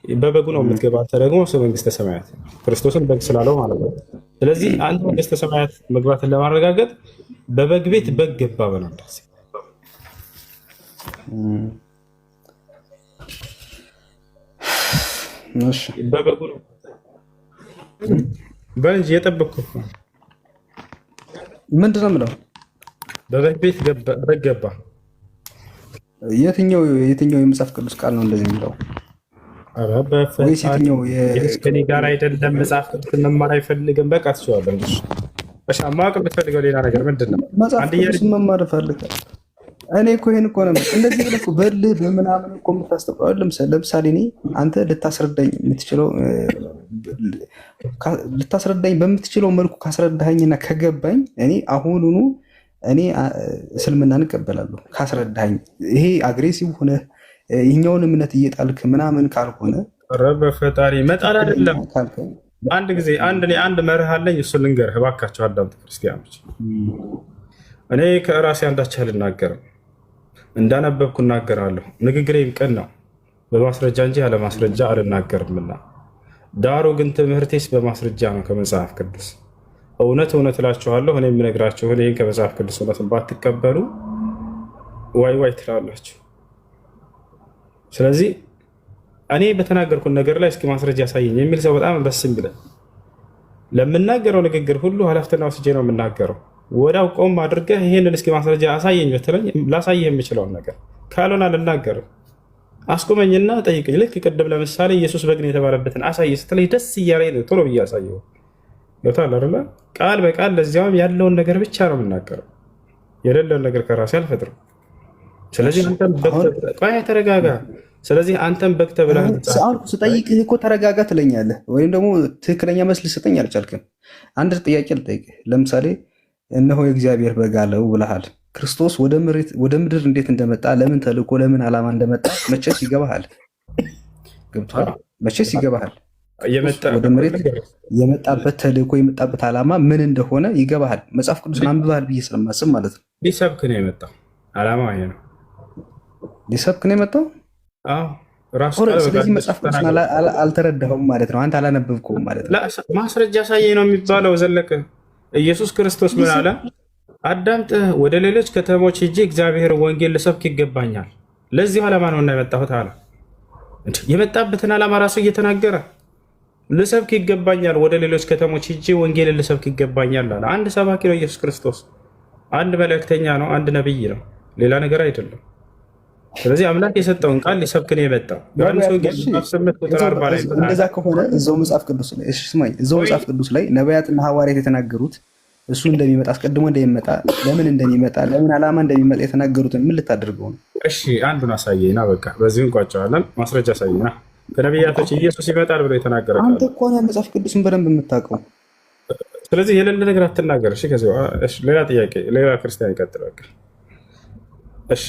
S2: በበጉ ነው የምትገባ። አንተ ደግሞ መንግስተ ሰማያት ክርስቶስን በግ ስላለው ማለት ነው። ስለዚህ አንተ መንግስተ ሰማያት መግባትን ለማረጋገጥ በበግ ቤት በግ ገባ በናንዳስ በበጉ ነው በእንጂ የጠበቅኩት
S1: ምንድን ነው የምለው?
S2: በበግ ቤት በግ ገባ።
S1: የትኛው የመጽሐፍ ቅዱስ ቃል ነው እንደዚህ የሚለው? ወይስ የትኛው
S2: ከኔ ጋር አይደለም? መጽሐፍ ቅዱስ መማር አይፈልግም። በቃ ትችላለህ። እሺ ማወቅ የምትፈልገው ሌላ ነገር ምንድን ነው?
S1: መጽሐፍ ቅዱስ መማር እፈልጋለሁ። እኔ እኮ ይሄን እኮ ነው እንደዚህ ብለህ እኮ በልህ በምናምን እኮ የምታስተውለው። ለምሳሌ እኔ አንተ ልታስረዳኝ በምትችለው መልኩ ካስረዳኸኝና ከገባኝ እኔ አሁኑኑ እኔ እስልምናን እቀበላለሁ ካስረዳኸኝ። ይሄ አግሬሲቭ ሆነ ይህኛውን እምነት እየጣልክ ምናምን ካልሆነ
S2: በፈጣሪ መጣል አይደለም። አንድ ጊዜ አንድ መርህ አለኝ፣ እሱን ልንገርህ እባካቸው አዳምጡ ክርስቲያኖች። እኔ ከራሴ አንዳች አልናገርም፣ እንዳነበብኩ እናገራለሁ። ንግግሬም ቅን ነው፣ በማስረጃ እንጂ ያለ ማስረጃ አልናገርምና። ዳሩ ግን ትምህርቴስ በማስረጃ ነው ከመጽሐፍ ቅዱስ። እውነት እውነት እላችኋለሁ እኔ የምነግራችሁ ይህን ከመጽሐፍ ቅዱስ እውነትን ባትቀበሉ ዋይ ዋይ ትላላችሁ። ስለዚህ እኔ በተናገርኩት ነገር ላይ እስኪ ማስረጃ ያሳየኝ የሚል ሰው በጣም ደስ የሚለን። ለምናገረው ንግግር ሁሉ ኃላፊነት ወስጄ ነው የምናገረው። ወዲያው ቆም አድርገህ ይሄንን እስኪ ማስረጃ አሳየኝ ብትለኝ ላሳየህ የምችለውን ነገር ካልሆነ አልናገርም። አስቆመኝና ጠይቀኝ። ልክ ቅድም ለምሳሌ ኢየሱስ በግ ነው የተባለበትን አሳይ ስትለኝ ደስ እያለኝ ነው ቶሎ ብዬ አሳየው። ገብቶሃል አይደለ? ቃል በቃል ለዚያውም ያለውን ነገር ብቻ ነው የምናገረው፣ የሌለውን ነገር ከራሴ አልፈጥርም። ስለዚህ አንተም ተረጋጋ። ስለዚህ አንተም በግ ተብለህ
S1: ስጠይቅህ እኮ ተረጋጋ ትለኛለህ፣ ወይም ደግሞ ትክክለኛ መልስ ልሰጠኝ አልቻልክም። አንድ ጥያቄ ልጠይቅህ። ለምሳሌ እነሆ የእግዚአብሔር በግ አለው ብለሃል። ክርስቶስ ወደ ምድር እንዴት እንደመጣ፣ ለምን ተልኮ፣ ለምን ዓላማ እንደመጣ መቼስ ይገባሃል። ገብቶሃል? መቼስ ይገባሃል። ወደ መሬት የመጣበት ተልኮ የመጣበት ዓላማ ምን እንደሆነ ይገባሃል። መጽሐፍ ቅዱስን አንብበሃል ብዬ ስለማስብ ማለት ነው።
S2: ሊሰብክ ነው የመጣው። ዓላማ ይሄ ነው።
S1: ሊሰብክ ነው የመጣው። ስለዚህ መጽሐፍ ቅዱስን አልተረዳኸውም ማለት ነው። አንተ አላነበብከውም ማለት ነው።
S2: ማስረጃ ሳየኝ ነው የሚባለው። ዘለቀ ኢየሱስ ክርስቶስ ምን አለ? አዳምጠህ ወደ ሌሎች ከተሞች ሄጄ እግዚአብሔር ወንጌል ልሰብክ ይገባኛል፣ ለዚህ ዓላማ ነው እና የመጣሁት አለ። የመጣበትን ዓላማ ራሱ እየተናገረ ልሰብክ ይገባኛል፣ ወደ ሌሎች ከተሞች ሄጄ ወንጌልን ልሰብክ ይገባኛል አለ። አንድ ሰባኪ ነው ኢየሱስ ክርስቶስ። አንድ መልእክተኛ ነው፣ አንድ ነቢይ ነው፣ ሌላ ነገር አይደለም። ስለዚህ አምላክ የሰጠውን ቃል ሊሰብክ ነው የመጣው። ዮሐንስ ወንጌል 8:40 ላይ
S1: እንደዛ ከሆነ እዛው መጽሐፍ ቅዱስ ላይ ስማኝ፣ እዛው መጽሐፍ ቅዱስ ላይ ነቢያትና ሐዋርያት የተናገሩት እሱ እንደሚመጣ አስቀድሞ እንደሚመጣ ለምን እንደሚመጣ ለምን ዓላማ እንደሚመጣ የተናገሩትን ምን ልታደርገው ነው?
S2: እሺ አንዱን አሳየና በቃ በዚሁ እንቋጨዋለን። ማስረጃ አሳየና ከነቢያቶች ኢየሱስ ይመጣል ብሎ የተናገረ
S1: አንተ እኮ ነው መጽሐፍ ቅዱስን በደንብ የምታውቀው።
S2: ስለዚህ የሌለ ነገር አትናገር። እሺ ከዚህ ሌላ ጥያቄ ሌላ ክርስቲያን ይቀጥል። በቃ እሺ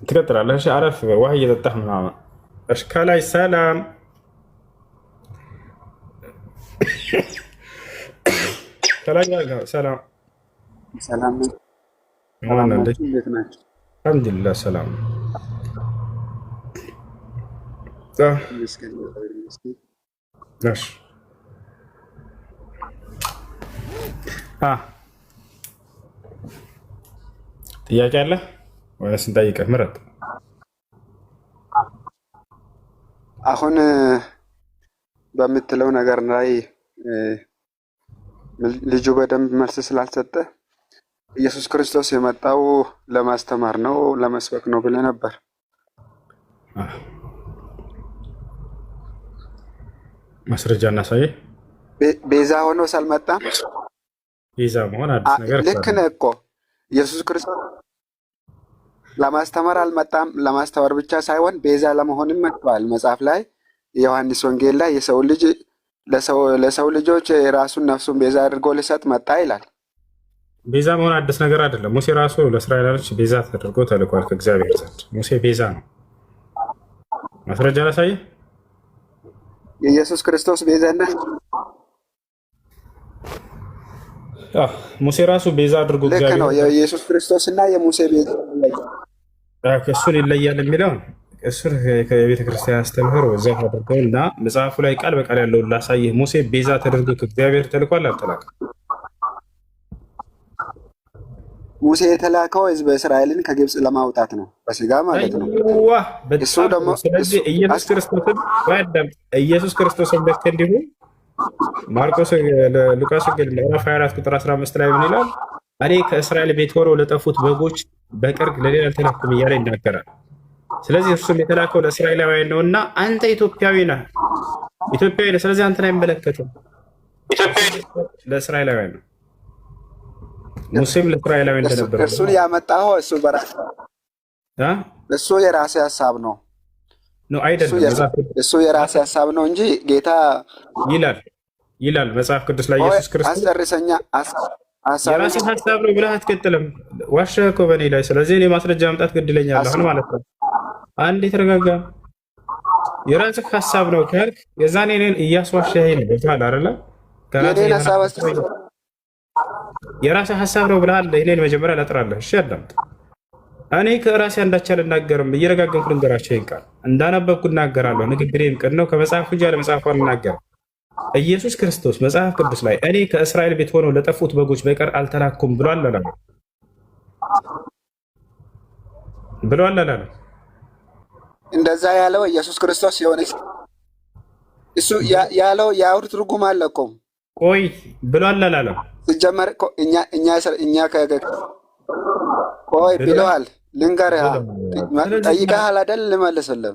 S2: ትቀጥላለህ። እሺ አረፍ ውሃ እየጠጣህ ምናምን። እሺ ከላይ ሰላም ከላይ ሰላም
S3: ሰላም ነው። እንዴት ናቸው?
S2: አልሐምዱሊላህ ሰላም። ጥያቄ አለ ወይስ እንጠይቅህ? ምረጥ።
S3: አሁን በምትለው ነገር ላይ ልጁ በደንብ መልስ ስላልሰጠ ኢየሱስ ክርስቶስ የመጣው ለማስተማር ነው ለመስበክ ነው ብለህ ነበር።
S2: ማስረጃ እናሳየ።
S3: ቤዛ ሆኖ ሳልመጣ
S2: ቤዛ መሆን አዲስ ነገር
S3: ልክ ነህ እኮ። ኢየሱስ ክርስቶስ ለማስተማር አልመጣም። ለማስተማር ብቻ ሳይሆን ቤዛ ለመሆንም መጥቷል። መጽሐፍ ላይ የዮሐንስ ወንጌል ላይ የሰው ልጅ ለሰው ልጆች የራሱን ነፍሱን ቤዛ አድርጎ ሊሰጥ መጣ ይላል።
S2: ቤዛ መሆን አዲስ ነገር አይደለም። ሙሴ ራሱ ለእስራኤላውያን ቤዛ ተደርጎ ተልኳል ከእግዚአብሔር ዘንድ። ሙሴ ቤዛ ነው። ማስረጃ ላሳየ።
S3: የኢየሱስ ክርስቶስ ቤዛነት
S2: ሙሴ ራሱ ቤዛ አድርጎ
S3: ልክ ነው። የኢየሱስ ክርስቶስ እና የሙሴ ቤዛ
S2: እሱን ይለያል የሚለው እሱን ከቤተ ክርስቲያን አስተምህሮ እዛው አድርገው እና መጽሐፉ ላይ ቃል በቃል ያለውን ላሳይህ። ሙሴ ቤዛ ተደርጎ ከእግዚአብሔር ተልኳል አልተላከም?
S3: ሙሴ የተላከው ህዝበ እስራኤልን ከግብፅ ለማውጣት ነው፣ በስጋ ማለት ነው። እሱ ደግሞ
S2: ስለዚህ ኢየሱስ ክርስቶስን ልክ እንዲሁ ሉቃስ ወንጌል ምዕራፍ 24 ቁጥር 15 ላይ ምን ይላል? እኔ ከእስራኤል ቤት ሆነው ለጠፉት በጎች በቀር ለሌላ አልተላኩም እያለ ይናገራል። ስለዚህ እርሱም የተላከው ለእስራኤላውያን ነው እና አንተ ኢትዮጵያዊ ነህ፣ ኢትዮጵያዊ ነህ። ስለዚህ አንተን አይመለከትም፣ ለእስራኤላውያን ነው። ሙሴም ለእስራኤላውያን እንደነበረ
S3: እርሱን ያመጣው እሱ የራሴ ሀሳብ ነው
S2: አይደለም።
S3: እሱ የራሴ ሀሳብ ነው እንጂ ጌታ
S2: ይላል መጽሐፍ ቅዱስ ላይ ኢየሱስ ክርስቶስ
S3: አስጨርሰኛ
S2: የራሴ ሀሳብ ነው ብለህ አትቀጥልም። ዋሸህ እኮ በእኔ ላይ። ስለዚህ እኔ ማስረጃ ማምጣት ግድ ይለኛል አሁን ማለት ነው። አንድ የተረጋጋ የራስህ ሀሳብ ነው ካልክ የዛኔ እኔን እያስዋሸኸኝ ነው አይደለ? የራስህ ሀሳብ ነው ብለሃል። እኔን መጀመሪያ ላጥራለህ። እሺ አዳምጥ። እኔ ከራሴ አንዳች አልናገርም፣ እየረጋገምኩ ልንገራቸው። ይህን ቃል እንዳነበብኩ እናገራለሁ። ንግግሬም ቅን ነው፣ ከመጽሐፍ እንጂ ያለ መጽሐፍ አልናገርም። ኢየሱስ ክርስቶስ መጽሐፍ ቅዱስ ላይ እኔ ከእስራኤል ቤት ሆነው ለጠፉት በጎች በቀር አልተላኩም ብሏል አላለም? ብሏል አላለም?
S3: እንደዛ ያለው ኢየሱስ ክርስቶስ የሆነ እሱ ያለው የአውድ ትርጉም አለ እኮ።
S2: ቆይ ብሏል አላለም?
S3: ሲጀመር እኛ ቆይ ብለዋል። ልንገርህ፣ ጠይቀሃል አይደል? ልመልስልህ።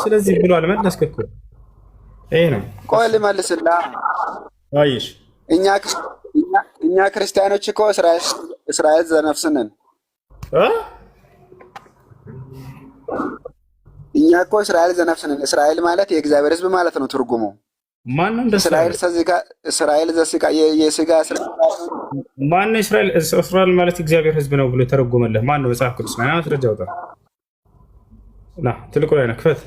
S2: ስለዚህ ብሏል መለስክ እኮ። ይሄ ነው።
S3: ቆይ ልመልስልህ።
S2: አይሽ
S3: እኛ ክርስቲያኖች እኮ እስራኤል ዘነፍስ ነን። እኛ እኮ እስራኤል ዘነፍስ ነን። እስራኤል ማለት የእግዚአብሔር ሕዝብ ማለት ነው ትርጉሙ።
S2: ማነው
S3: እስራኤል ዘስጋ የስጋ
S2: ማነው? እስራኤል ማለት እግዚአብሔር ሕዝብ ነው ብሎ የተረጎመልህ ማነው? መጽሐፍ ቅዱስ ላይ ማስረጃ አውጣ። ና ትልቁ ላይ ነው። ክፈት፣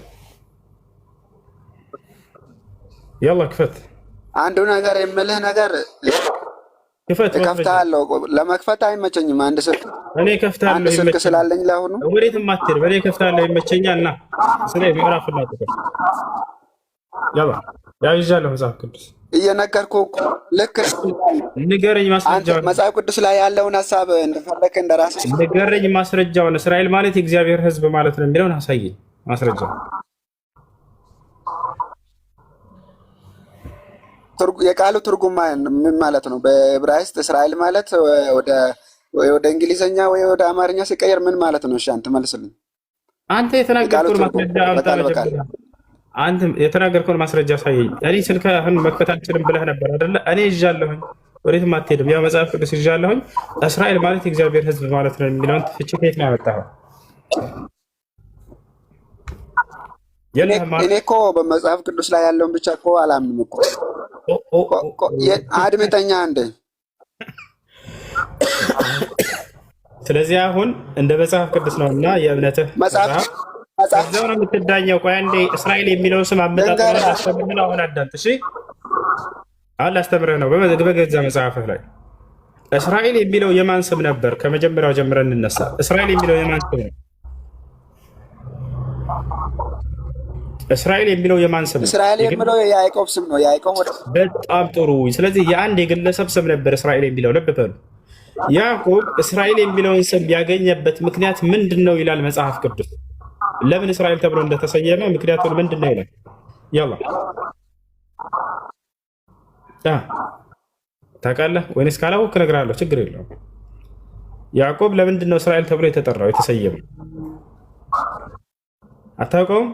S2: ያላ ክፈት።
S3: አንዱ ነገር የምልህ ነገር
S2: ክፈት።
S3: ከፍታለሁ። ለመክፈት አይመቸኝም። አንድ ስልክ
S2: እኔ ከፍታለሁ።
S3: አንድ ስልክ ስላለኝ ለአሁኑ
S2: ወዴትም አትሄድ። በእኔ ከፍታለሁ ይመቸኛል። ና ስለ ምዕራፍ እና ቁጥር ያላ ያይዛለሁ። መጽሐፍ ቅዱስ
S3: እየነገርኩህ ልክ
S2: ንገረኝ። ማስረጃውን
S3: መጽሐፍ ቅዱስ ላይ ያለውን ሀሳብ እንደፈለክ እንደራስህ
S2: ንገረኝ። ማስረጃውን እስራኤል ማለት የእግዚአብሔር ሕዝብ ማለት ነው የሚለውን አሳየኝ። ማስረጃው
S3: የቃሉ ትርጉም ምን ማለት ነው? በዕብራይስጥ እስራኤል ማለት ወደ እንግሊዝኛ ወይ ወደ አማርኛ ሲቀየር ምን ማለት ነው? እሺ አንተ መልስልኝ።
S2: አንተ የተናገርከውን ማስረጃ ሳየኝ። እኔ ስልክህን መክፈት አልችልም ብለህ ነበር አይደለ? እኔ ይዣለሁኝ፣ ወዴትም አትሄድም። ያው መጽሐፍ ቅዱስ ይዣለሁኝ። እስራኤል ማለት የእግዚአብሔር ሕዝብ ማለት ነው የሚለውን ፍቺ ከየት ነው ያመጣኸው?
S3: እኔ እኮ በመጽሐፍ ቅዱስ ላይ ያለውን ብቻ እኮ አላምንም እኮ። አድምጠኛ እንደ
S2: ስለዚህ አሁን እንደ መጽሐፍ ቅዱስ ነው እና የእምነትህ እዛው ነው የምትዳኘው። ቆይ አንዴ እስራኤል የሚለውን ስም አመጣጥ አስተምርህ ነው። አሁን አዳምጥ እሺ። አሁን ላስተምርህ ነው። በገዛ መጽሐፍህ ላይ እስራኤል የሚለው የማን ስም ነበር? ከመጀመሪያው ጀምረን እንነሳ። እስራኤል የሚለው የማን ስም ነው? እስራኤል የሚለው የማን ስም ነው?
S3: እስራኤል የሚለው የያዕቆብ ስም ነው። ያዕቆብ
S2: በጣም ጥሩ። ስለዚህ የአንድ የግለሰብ ስም ነበር እስራኤል የሚለው። ልብ በሉ። ያዕቆብ እስራኤል የሚለውን ስም ያገኘበት ምክንያት ምንድን ነው ይላል መጽሐፍ ቅዱስ። ለምን እስራኤል ተብሎ እንደተሰየመ ምክንያቱን ምንድን ነው ይላል። ያላ ታውቃለህ ወይንስ ካላወቅህ እነግርሃለሁ። ችግር የለውም። ያዕቆብ ለምንድን ነው እስራኤል ተብሎ የተጠራው የተሰየመው? አታውቀውም?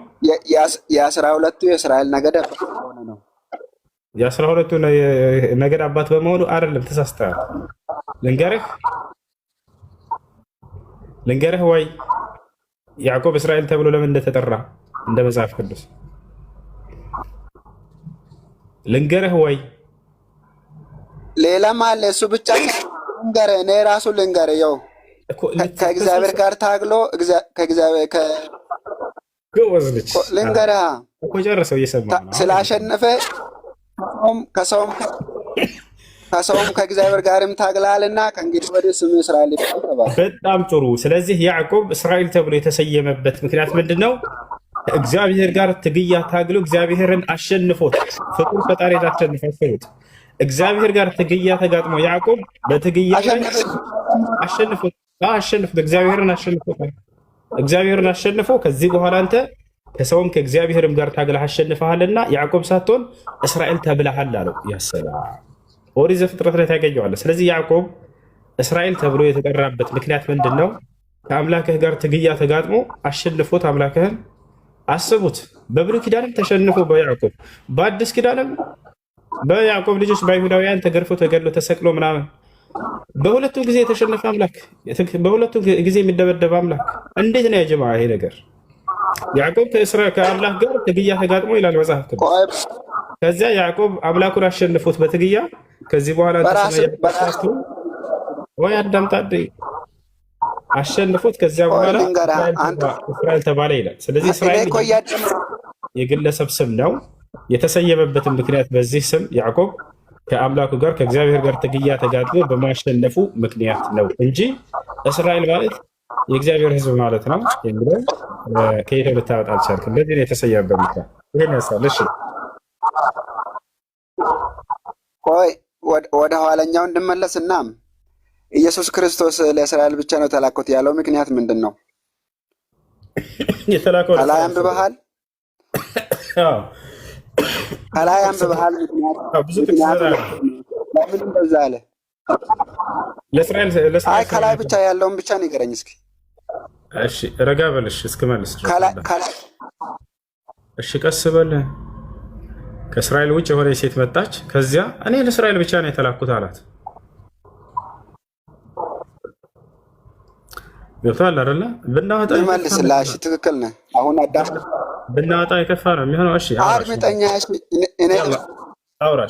S3: የ12ቱ የእስራኤል ነገድ ሆነ ነው።
S2: የ12ቱ ነገድ አባት በመሆኑ አይደለም። ተሳስተሃል። ልንገርህ ወይ ያዕቆብ እስራኤል ተብሎ ለምን እንደተጠራ እንደ መጽሐፍ ቅዱስ ልንገርህ ወይ?
S3: ሌላም አለ። እሱ ብቻ ልንገርህ። እኔ ራሱ ልንገርህ። ያው ከእግዚአብሔር ጋር ታግሎ
S2: ጎበዝ ልጅ
S3: ልንገርህ
S2: እኮ ጨርሰው እየሰማ ነው።
S3: ስላሸነፈ ከሰውም ከእግዚአብሔር ጋርም ታግላልና ከእንግዲህ ወዲህ ስሙ እስራኤል ይባል ተባለ።
S2: በጣም ጥሩ። ስለዚህ ያዕቆብ እስራኤል ተብሎ የተሰየመበት ምክንያት ምንድን ነው? እግዚአብሔር ጋር ትግያ ታግሎ እግዚአብሔርን አሸንፎት፣ ፍጡር ፈጣሪ አሸንፎት፣ እግዚአብሔር ጋር ትግያ ተጋጥሞ ያዕቆብ በትግያ አሸንፎት እግዚአብሔርን አሸንፎታል። እግዚአብሔርን አሸንፎ ከዚህ በኋላ አንተ ከሰውም ከእግዚአብሔርም ጋር ታግለህ አሸንፈሃልና ያዕቆብ ሳትሆን እስራኤል ተብለሃል አለው። ያሰላ ኦሪት ዘፍጥረት ላይ ታገኘዋለህ። ስለዚህ ያዕቆብ እስራኤል ተብሎ የተጠራበት ምክንያት ምንድን ነው? ከአምላክህ ጋር ትግያ ተጋጥሞ አሸንፎት አምላክህን አስቡት። በብሉይ ኪዳንም ተሸንፎ በያዕቆብ በአዲስ ኪዳንም በያዕቆብ ልጆች በአይሁዳውያን ተገርፎ ተገድሎ ተሰቅሎ ምናምን በሁለቱም ጊዜ የተሸነፈ አምላክ፣ በሁለቱም ጊዜ የሚደበደበ አምላክ። እንዴት ነው ያጀማ ይሄ ነገር? ያዕቆብ ከአምላክ ጋር ትግያ ተጋጥሞ ይላል መጽሐፍ ቅዱስ። ከዚያ ያዕቆብ አምላኩን አሸንፎት በትግያ ከዚህ በኋላ ወይ አዳምጣድ አሸንፎት ከዚያ በኋላ እስራኤል ተባለ ይላል። ስለዚህ እስራኤል የግለሰብ ስም ነው። የተሰየመበትን ምክንያት በዚህ ስም ያዕቆብ ከአምላኩ ጋር ከእግዚአብሔር ጋር ትግያ ተጋጥሞ በማሸነፉ ምክንያት ነው እንጂ እስራኤል ማለት የእግዚአብሔር ሕዝብ ማለት ነው የሚለው ከሄደ ልታወጣ አልቻልክም። ለዚህ ነው የተሰየመበት ምክንያት። ይሄን ያሳል። እሺ
S3: ቆይ ወደ ኋለኛው እንድመለስና ኢየሱስ ክርስቶስ ለእስራኤል ብቻ ነው ተላኮት ያለው ምክንያት ምንድን ነው? ከላይ አንብበሃል? ከላይ አንብበሃል? ምክንያቱ ለምን እንደዛ አለ? አይ ከላይ ብቻ ያለውን ብቻ ንገረኝ እስኪ።
S2: እሺ ረጋ በልሽ እስክመልስ። እሺ ቀስ በል። ከእስራኤል ውጭ የሆነ ሴት መጣች። ከዚያ እኔ ለእስራኤል ብቻ ነው የተላኩት አላት። ገብቶሃል አይደለ? ብናወጣ
S3: ይመልስልህ። እሺ ትክክል ነህ። አሁን አዳም
S2: ብናወጣ የከፋ ነው የሚሆነው። እሺ
S3: አድምጠኛ። እኔ
S2: አውራ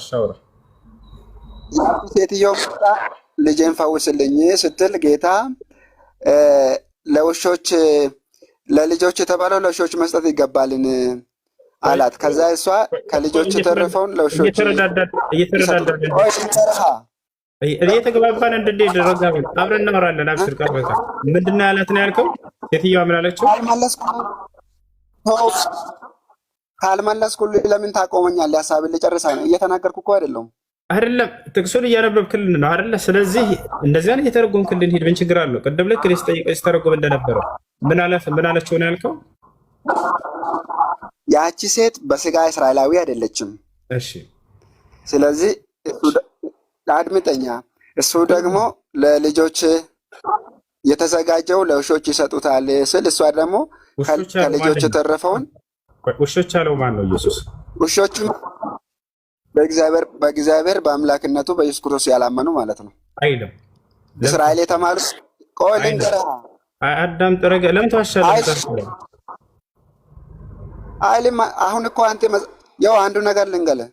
S3: ሴትዮ ልጄን ፈውስልኝ ስትል ጌታ ለውሾች ለልጆች የተባለው ለውሾች መስጠት ይገባልን አላት። ከዛ እሷ ከልጆች የተረፈውን ለውሾች
S2: እየተግባባን እንድንሄድ አብረን እናወራለን። አብስር ቀርበታ ምንድን ነው ያላት ነው ያልከው? ሴትዮዋ ምን አለችው?
S3: ካልመለስኩልህ ለምን ታቆመኛለህ? ሀሳብን ልጨርስ እየተናገርኩ እኮ አይደለም
S2: ጥቅሱን እያነበብክልን ነው አይደለ? ስለዚህ እንደዚያ እየተረጎምክልን ሂድ። ምን ችግር አለው? ቅድም ልክ ሲተረጎም እንደነበረው ምን አለችው ነው ያልከው?
S3: ያቺ ሴት በስጋ እስራኤላዊ አይደለችም።
S2: እሺ
S3: ስለዚህ አድምጠኛ። እሱ ደግሞ ለልጆች የተዘጋጀው ለውሾች ይሰጡታል ስል እሷ ደግሞ ከልጆች የተረፈውን
S2: ውሾች አለው ማን ነው? ኢየሱስ።
S3: ውሾቹ በእግዚአብሔር በአምላክነቱ በኢየሱስ ክርስቶስ ያላመኑ ማለት ነው
S2: አይደለም።
S3: እስራኤል የተማሩ ቆይ ልንገርህ።
S2: አዳም ጥረገ ለምን ተዋሻለህ?
S3: አይልም። አሁን እኮ አንተ ያው አንዱ ነገር ልንገርህ።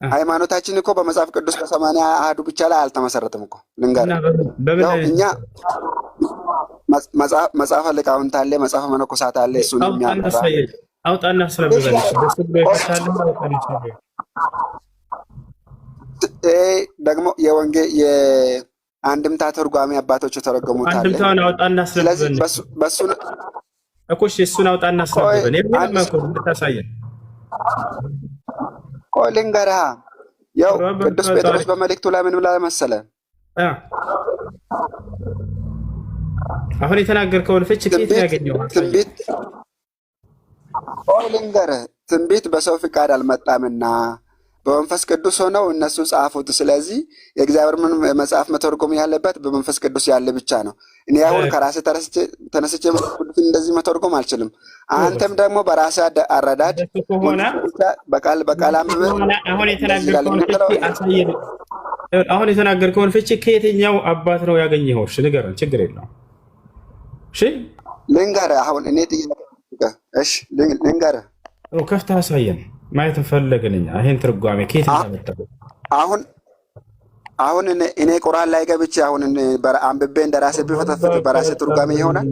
S3: ሃይማኖታችን እኮ በመጽሐፍ ቅዱስ በ80 አሐዱ ብቻ ላይ አልተመሰረተም እኮ ልንገርህ። ያው እኛ መጽሐፈ ሊቃውንት አለ፣ መጽሐፈ መነኮሳት አለ። እሱን የሚያነሳ
S2: አውጣና ስለበዛለች ደስ ብሎ ይፈታል።
S3: ደግሞ የወንጌል የአንድምታ ተርጓሚ አባቶች የተረጎሙት አለ።
S2: አንድምታውን አውጣና ስለበዛለች
S3: በሱ
S2: እኮ እሱን አውጣና ስለበዛለች የምን ማኮ እንድታሳየን።
S3: ቆይ ልንገርህ። ያው ቅዱስ ጴጥሮስ በመልእክቱ ላይ ምን ብላ መሰለ?
S2: አሁን የተናገርከውን ፍቺ ከየት ያገኘው?
S3: ቆይ ልንገርህ። ትንቢት በሰው ፍቃድ አልመጣምና በመንፈስ ቅዱስ ሆነው እነሱ ጻፉት። ስለዚህ የእግዚአብሔር መጽሐፍ መተርጎም ያለበት በመንፈስ ቅዱስ ያለ ብቻ ነው። እኔ አሁን ከራሴ ተነስቼ እንደዚህ መተርጎም አልችልም። አንተም ደግሞ በራሴ አረዳድ በቃል አንብበህ
S2: አሁን የተናገርከውን ፍቺ ከየትኛው አባት ነው ያገኘኸው? እሺ ንገረን፣ ችግር የለውም። እሺ
S3: ልንገርህ። አሁን እኔ እሺ ልንገርህ።
S2: ከፍተህ አሳየን። ማየት ፈለግን እኛ ይሄን ትርጓሜ ከየት እንዳመጣው።
S3: አሁን እኔ ቁርአን ላይ ገብቼ አሁን አንብቤ እንደራሴ ቢፈተፍት በራሴ ትርጓሜ ይሆናል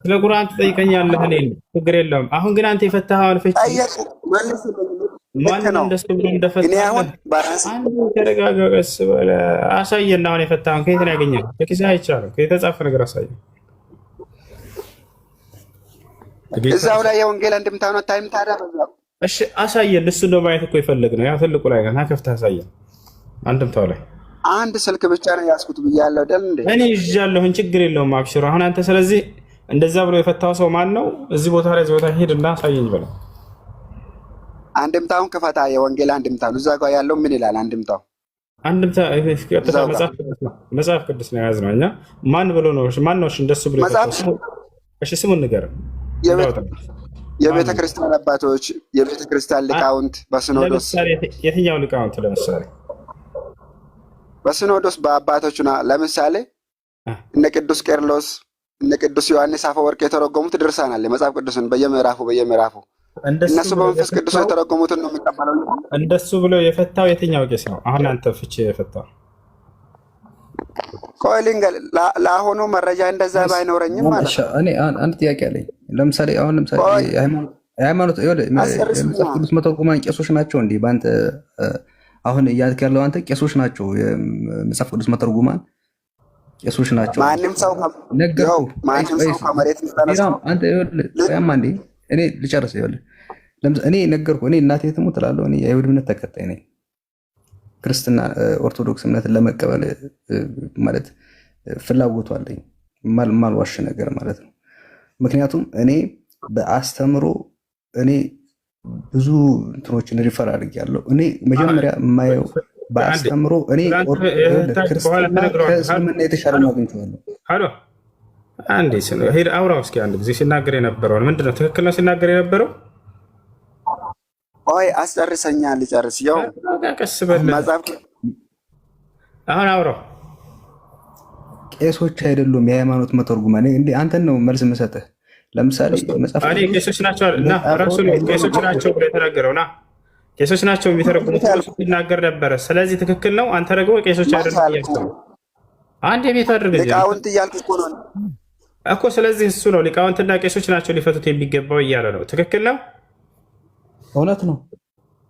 S2: ስለ ቁርአን ትጠይቀኛለህ፣ እኔ ችግር የለውም። አሁን ግን አንተ የፈታኸውን ፍቺ ማን እንደሱ ብሎ እንደፈታህ አንዱ ተረጋጋ፣ ቀስ በለ አሳየና። አሁን የፈታኸውን ከየት ነው ያገኘኸው? በኪስህ አይቻልም። የተጻፈ ነገር አሳየን።
S3: እዛው ላይ የወንጌል አንድምታ ነው ታይም ታዲያ በዛው።
S2: እሺ አሳየን። እሱ ነው ማየት እኮ የፈለግነው። ያ ትልቁ ላይ ገና ከፍተህ አሳየን። አንድምታው ላይ
S3: አንድ ስልክ ብቻ ነው ያስኩት ብያለሁ አይደል እንዴ?
S2: እኔ ይዣለሁኝ፣ ችግር የለውም አብሽሩ። አሁን አንተ ስለዚህ እንደዛ ብሎ የፈታው ሰው ማን ነው? እዚህ ቦታ ላይ ቦታ ሄድና አሳየኝ በለው።
S3: አንድምታውን ክፈታ። የወንጌል አንድምታው እዛ ጋር ያለው ምን ይላል? አንድምታው
S2: አንድምታ ቀጥታ መጽሐፍ ቅዱስ ነው የያዝነው እኛ። ማን ብሎ ነው? ማን ነው እንደሱ ብሎ የፈታው? እሺ ስሙን ንገረን።
S3: የቤተ ክርስቲያን አባቶች፣ የቤተ ክርስቲያን ሊቃውንት በሲኖዶስ።
S2: የትኛው ሊቃውንት? ለምሳሌ
S3: በሲኖዶስ በአባቶቹና ለምሳሌ እነ ቅዱስ ቄርሎስ፣ እነ ቅዱስ ዮሐንስ አፈወርቅ የተረጎሙት ድርሳናል መጽሐፍ ቅዱስን በየምዕራፉ እነሱ በመንፈስ ቅዱስ የተረጎሙትን ነው የሚቀበለው።
S2: እንደሱ ብሎ የፈታው የትኛው ቄስ ነው? አሁን አንተ ፍቺ የፈታው
S3: ኮይሊንግ ለአሁኑ መረጃ እንደዛ ባይኖረኝም ማለት ነው።
S1: እኔ አንድ ጥያቄ አለኝ። ለምሳሌ የሃይማኖት መጽሐፍ ቅዱስ መተርጉማን ቄሶች ናቸው እንዲህ በአንተ አሁን እያልክ ያለው አንተ ቄሶች ናቸው፣ መጽሐፍ ቅዱስ መተርጉማን ቄሶች ናቸው።
S3: ማንም ሰው ከመሬት
S1: አንተ እኔ ልጨርስ። እኔ ነገርኩህ። እኔ እናቴ ትሙት እላለሁ። እኔ የአይሁድ እምነት ተከታይ ነኝ። ክርስትና ኦርቶዶክስ እምነትን ለመቀበል ማለት ፍላጎቱ አለኝ፣ ማልዋሽ ነገር ማለት ነው። ምክንያቱም እኔ በአስተምሮ እኔ ብዙ እንትኖችን ሪፈር አድርጌያለሁ። እኔ መጀመሪያ የማየው በአስተምሮ እኔ ክርስትና ከእስልምና የተሻለ ነው አግኝቼዋለሁ።
S2: አንዴ ሄድ አውራው እስኪ አንድ ጊዜ ሲናገር የነበረውን ምንድን ነው? ትክክል ነው ሲናገር የነበረው?
S3: ቆይ አስጨርሰኛ ልጨርስ። ያው
S2: ቀስ በል አሁን አውራው።
S1: ቄሶች አይደሉም የሃይማኖት መተርጉማን። እንዴ አንተን ነው መልስ የምሰጥህ። ለምሳሌ መጽሐፍ
S2: ቄሶች ናቸው እና ራሱ ቄሶች ናቸው ብሎ የተናገረውና ቄሶች ናቸው የሚተረጉሙት ሲናገር ነበረ። ስለዚህ ትክክል ነው። አንተ ደግሞ ቄሶች አይደሉም እያልክ ነው። አንድ የቤት አድርገ
S3: ሊቃውንት እያልክ እኮ ነው
S2: እኮ። ስለዚህ እሱ ነው ሊቃውንትና ቄሶች ናቸው ሊፈቱት የሚገባው እያለ ነው። ትክክል ነው፣ እውነት ነው።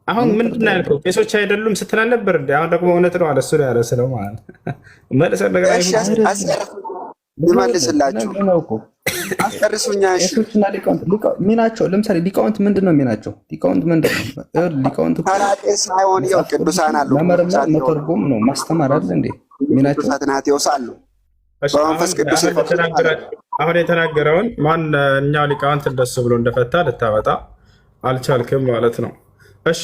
S2: አሁን ምንድን ነው ያልከው? ቄሶች አይደሉም ስትል አልነበር እንዴ? አሁን ደግሞ እውነት ነው አለ። እሱ ነው ያለ ስለው ማለት መልሰህ ነገር
S3: ይመልስላችሁ። አስጨርሱኛ።
S1: ቄሶችና ሊቃውንት ሚናቸው ለምሳሌ ሊቃውንት ምንድን ነው ሚናቸው? ሊቃውንት ምንድን ነው? ሊቃውንት
S3: ቄስ ሳይሆን ያው ቅዱሳን አሉ፣
S1: መመርመር መተርጎም ነው ማስተማር አይደል እንዴ ሚናቸው?
S3: አትናቴዎስ አሉ በመንፈስ ቅዱስ።
S2: አሁን የተናገረውን ማንኛው ሊቃውንት እንደሱ ብሎ እንደፈታ ልታወጣ አልቻልክም ማለት ነው። እሺ